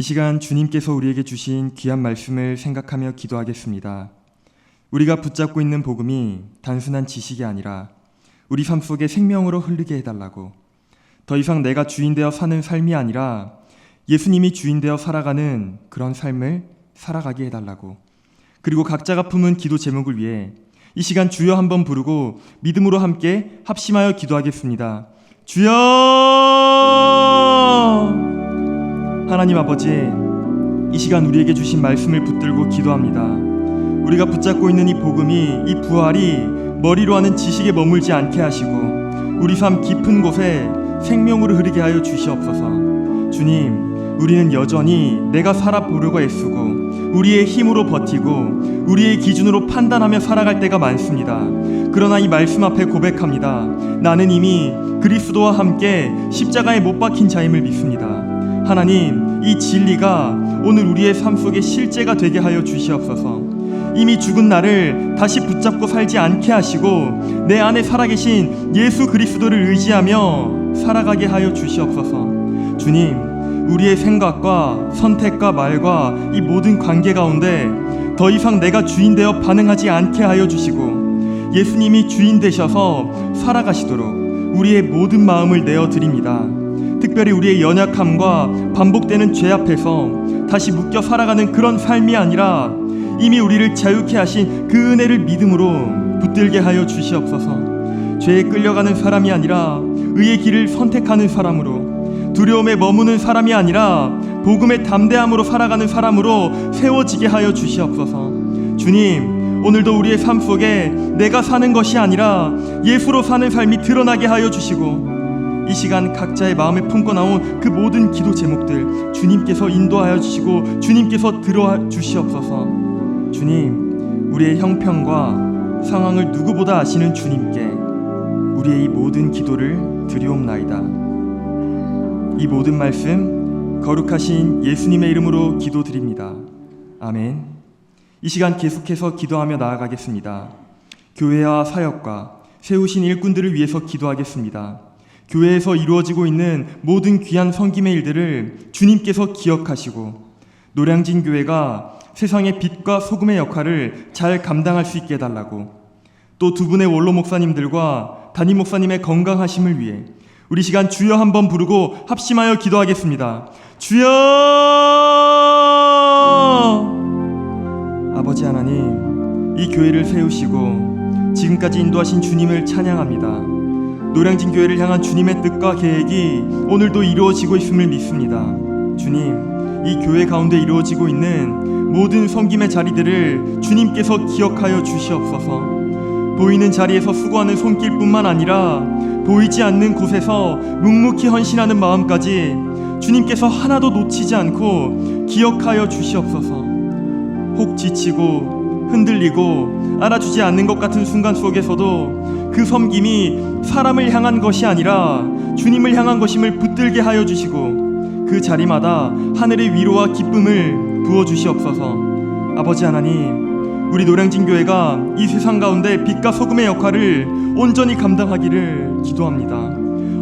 시간 주님께서 우리에게 주신 귀한 말씀을 생각하며 기도하겠습니다. 우리가 붙잡고 있는 복음이 단순한 지식이 아니라 우리 삶 속에 생명으로 흐르게 해달라고, 더 이상 내가 주인 되어 사는 삶이 아니라 예수님이 주인 되어 살아가는 그런 삶을 살아가게 해달라고, 그리고 각자가 품은 기도 제목을 위해 이 시간 주여 한번 부르고 믿음으로 함께 합심하여 기도하겠습니다. 주여! 하나님 아버지, 이 시간 우리에게 주신 말씀을 붙들고 기도합니다. 우리가 붙잡고 있는 이 복음이, 이 부활이 머리로 하는 지식에 머물지 않게 하시고 우리 삶 깊은 곳에 생명으로 흐르게 하여 주시옵소서. 주님, 우리는 여전히 내가 살아보려고 애쓰고 우리의 힘으로 버티고 우리의 기준으로 판단하며 살아갈 때가 많습니다. 그러나 이 말씀 앞에 고백합니다. 나는 이미 그리스도와 함께 십자가에 못 박힌 자임을 믿습니다. 하나님, 이 진리가 오늘 우리의 삶 속에 실제가 되게 하여 주시옵소서. 이미 죽은 나를 다시 붙잡고 살지 않게 하시고 내 안에 살아계신 예수 그리스도를 의지하며 살아가게 하여 주시옵소서. 주님, 우리의 생각과 선택과 말과 이 모든 관계 가운데 더 이상 내가 주인 되어 반응하지 않게 하여 주시고 예수님이 주인 되셔서 살아가시도록 우리의 모든 마음을 내어드립니다. 특별히 우리의 연약함과 반복되는 죄 앞에서 다시 묶여 살아가는 그런 삶이 아니라 이미 우리를 자유케 하신 그 은혜를 믿음으로 붙들게 하여 주시옵소서. 죄에 끌려가는 사람이 아니라 의의 길을 선택하는 사람으로, 두려움에 머무는 사람이 아니라 복음의 담대함으로 살아가는 사람으로 세워지게 하여 주시옵소서. 주님, 오늘도 우리의 삶 속에 내가 사는 것이 아니라 예수로 사는 삶이 드러나게 하여 주시고 이 시간 각자의 마음에 품고 나온 그 모든 기도 제목들 주님께서 인도하여 주시고 주님께서 들어 주시옵소서. 주님, 우리의 형편과 상황을 누구보다 아시는 주님께 우리의 이 모든 기도를 드리옵나이다. 이 모든 말씀 거룩하신 예수님의 이름으로 기도드립니다. 아멘. 이 시간 계속해서 기도하며 나아가겠습니다. 교회와 사역과 세우신 일꾼들을 위해서 기도하겠습니다. 교회에서 이루어지고 있는 모든 귀한 섬김의 일들을 주님께서 기억하시고 노량진 교회가 세상의 빛과 소금의 역할을 잘 감당할 수 있게 해달라고, 또 두 분의 원로 목사님들과 담임 목사님의 건강하심을 위해 우리 시간 주여 한번 부르고 합심하여 기도하겠습니다. 주여! 아버지 하나님, 이 교회를 세우시고 지금까지 인도하신 주님을 찬양합니다. 노량진 교회를 향한 주님의 뜻과 계획이 오늘도 이루어지고 있음을 믿습니다. 주님, 이 교회 가운데 이루어지고 있는 모든 섬김의 자리들을 주님께서 기억하여 주시옵소서. 보이는 자리에서 수고하는 손길뿐만 아니라 보이지 않는 곳에서 묵묵히 헌신하는 마음까지 주님께서 하나도 놓치지 않고 기억하여 주시옵소서. 혹 지치고 흔들리고 알아주지 않는 것 같은 순간 속에서도 그 섬김이 사람을 향한 것이 아니라 주님을 향한 것임을 붙들게 하여 주시고 그 자리마다 하늘의 위로와 기쁨을 부어주시옵소서. 아버지 하나님, 우리 노량진 교회가 이 세상 가운데 빛과 소금의 역할을 온전히 감당하기를 기도합니다.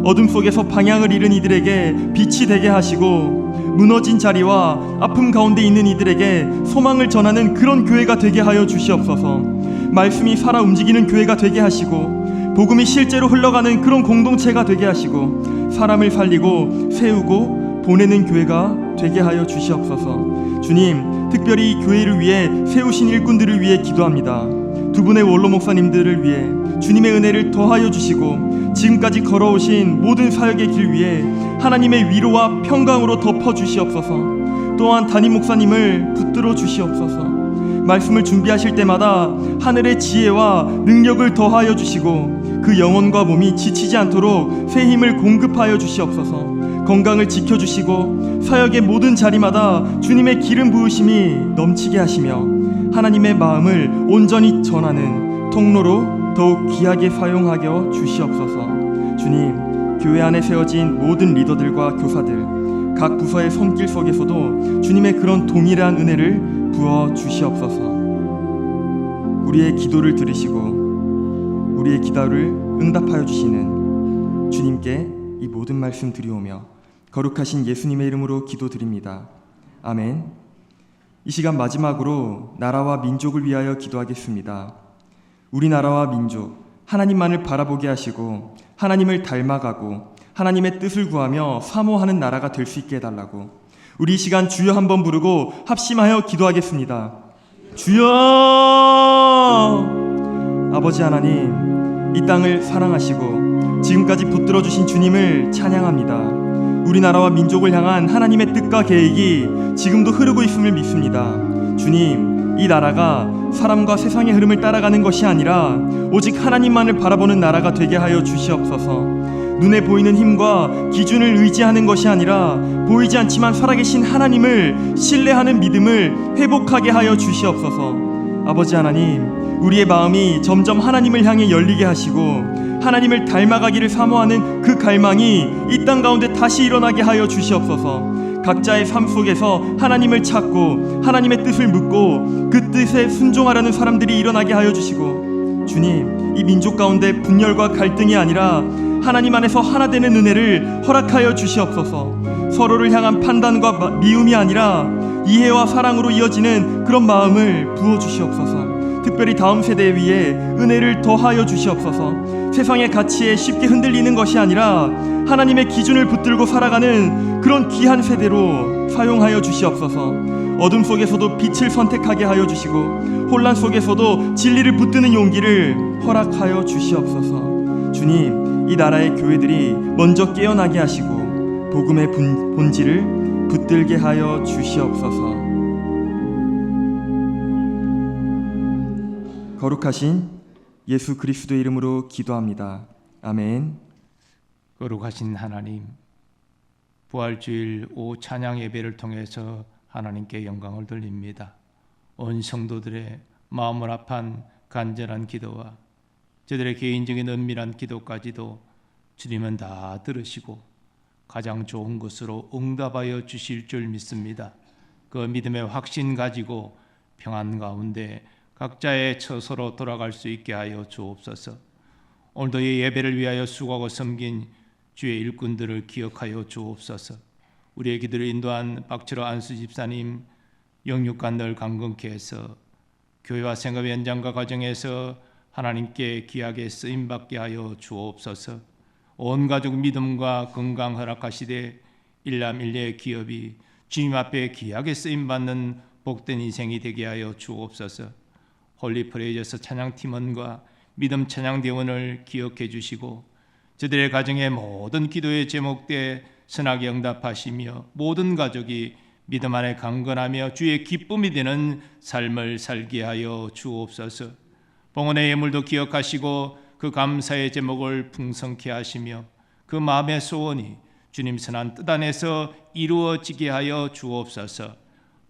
어둠 속에서 방향을 잃은 이들에게 빛이 되게 하시고 무너진 자리와 아픔 가운데 있는 이들에게 소망을 전하는 그런 교회가 되게 하여 주시옵소서. 말씀이 살아 움직이는 교회가 되게 하시고 복음이 실제로 흘러가는 그런 공동체가 되게 하시고 사람을 살리고 세우고 보내는 교회가 되게 하여 주시옵소서. 주님, 특별히 이 교회를 위해 세우신 일꾼들을 위해 기도합니다. 두 분의 원로 목사님들을 위해 주님의 은혜를 더하여 주시고 지금까지 걸어오신 모든 사역의 길 위에 하나님의 위로와 평강으로 덮어 주시옵소서. 또한 담임 목사님을 붙들어 주시옵소서. 말씀을 준비하실 때마다 하늘의 지혜와 능력을 더하여 주시고 그 영혼과 몸이 지치지 않도록 새 힘을 공급하여 주시옵소서. 건강을 지켜주시고 사역의 모든 자리마다 주님의 기름 부으심이 넘치게 하시며 하나님의 마음을 온전히 전하는 통로로 더욱 귀하게 사용하여 주시옵소서. 주님, 교회 안에 세워진 모든 리더들과 교사들 각 부서의 손길 속에서도 주님의 그런 동일한 은혜를 부어 주시옵소서. 우리의 기도를 들으시고 우리의 기도를 응답하여 주시는 주님께 이 모든 말씀 드리오며 거룩하신 예수님의 이름으로 기도드립니다. 아멘. 이 시간 마지막으로 나라와 민족을 위하여 기도하겠습니다. 우리나라와 민족, 하나님만을 바라보게 하시고 하나님을 닮아가고 하나님의 뜻을 구하며 사모하는 나라가 될 수 있게 해달라고 우리 이 시간 주여 한번 부르고 합심하여 기도하겠습니다. 주여! 아버지 하나님, 이 땅을 사랑하시고 지금까지 붙들어 주신 주님을 찬양합니다. 우리나라와 민족을 향한 하나님의 뜻과 계획이 지금도 흐르고 있음을 믿습니다. 주님, 이 나라가 사람과 세상의 흐름을 따라가는 것이 아니라 오직 하나님만을 바라보는 나라가 되게 하여 주시옵소서. 눈에 보이는 힘과 기준을 의지하는 것이 아니라 보이지 않지만 살아계신 하나님을 신뢰하는 믿음을 회복하게 하여 주시옵소서. 아버지 하나님, 우리의 마음이 점점 하나님을 향해 열리게 하시고 하나님을 닮아가기를 사모하는 그 갈망이 이 땅 가운데 다시 일어나게 하여 주시옵소서. 각자의 삶 속에서 하나님을 찾고 하나님의 뜻을 묻고 그 뜻에 순종하려는 사람들이 일어나게 하여 주시고, 주님, 이 민족 가운데 분열과 갈등이 아니라 하나님 안에서 하나 되는 은혜를 허락하여 주시옵소서. 서로를 향한 판단과 미움이 아니라 이해와 사랑으로 이어지는 그런 마음을 부어주시옵소서. 특별히 다음 세대 위에 은혜를 더하여 주시옵소서. 세상의 가치에 쉽게 흔들리는 것이 아니라 하나님의 기준을 붙들고 살아가는 그런 귀한 세대로 사용하여 주시옵소서. 어둠 속에서도 빛을 선택하게 하여 주시고 혼란 속에서도 진리를 붙드는 용기를 허락하여 주시옵소서. 주님, 이 나라의 교회들이 먼저 깨어나게 하시고 복음의 본질을 붙들게 하여 주시옵소서. 거룩하신 예수 그리스도의 이름으로 기도합니다. 아멘. 거룩하신 하나님, 부활주일 오후 찬양 예배를 통해서 하나님께 영광을 돌립니다. 온 성도들의 마음을 합한 간절한 기도와 저들의 개인적인 은밀한 기도까지도 주님은 다 들으시고 가장 좋은 것으로 응답하여 주실 줄 믿습니다. 그 믿음의 확신 가지고 평안 가운데 각자의 처소로 돌아갈 수 있게 하여 주옵소서. 오늘도 이 예배를 위하여 수고하고 섬긴 주의 일꾼들을 기억하여 주옵소서. 우리의 기도를 인도한 박철호 안수 집사님 영육간 늘 강건케 해서 교회와 생업의 현장과 과정에서 하나님께 귀하게 쓰임받게 하여 주옵소서. 온 가족 믿음과 건강 허락하시되 일남일녀의 기업이 주님 앞에 귀하게 쓰임받는 복된 인생이 되게 하여 주옵소서. 홀리 프레이저스 찬양팀원과 믿음 찬양대원을 기억해 주시고 저들의 가정의 모든 기도의 제목대 선하게 응답하시며 모든 가족이 믿음 안에 강건하며 주의 기쁨이 되는 삶을 살게 하여 주옵소서. 봉헌의 예물도 기억하시고 그 감사의 제목을 풍성케 하시며 그 마음의 소원이 주님 선한 뜻 안에서 이루어지게 하여 주옵소서.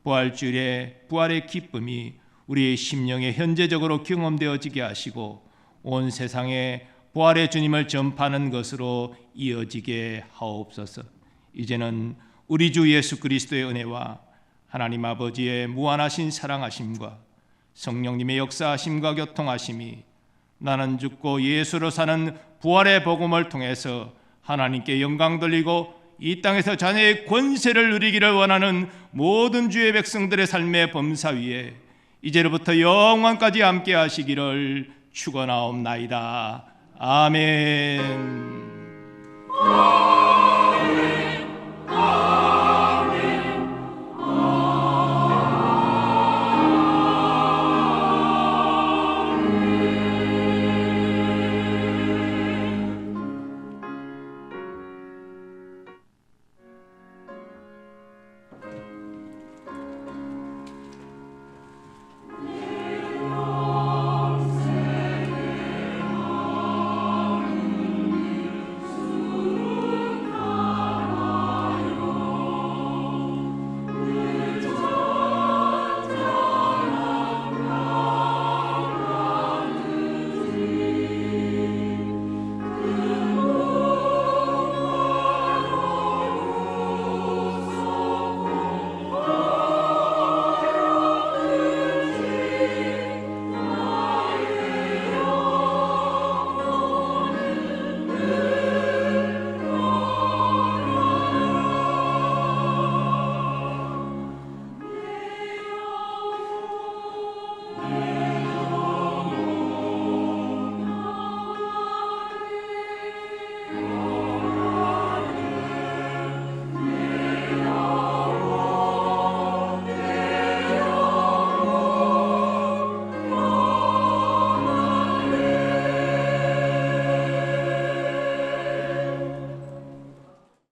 부활주일에 부활의 기쁨이 우리의 심령에 현재적으로 경험되어지게 하시고 온 세상에 부활의 주님을 전파하는 것으로 이어지게 하옵소서. 이제는 우리 주 예수 그리스도의 은혜와 하나님 아버지의 무한하신 사랑하심과 성령님의 역사하심과 교통하심이 나는 죽고 예수로 사는 부활의 복음을 통해서 하나님께 영광 돌리고 이 땅에서 자녀의 권세를 누리기를 원하는 모든 주의 백성들의 삶의 범사 위에 이제로부터 영원까지 함께 하시기를 축원하옵나이다. 아멘. 주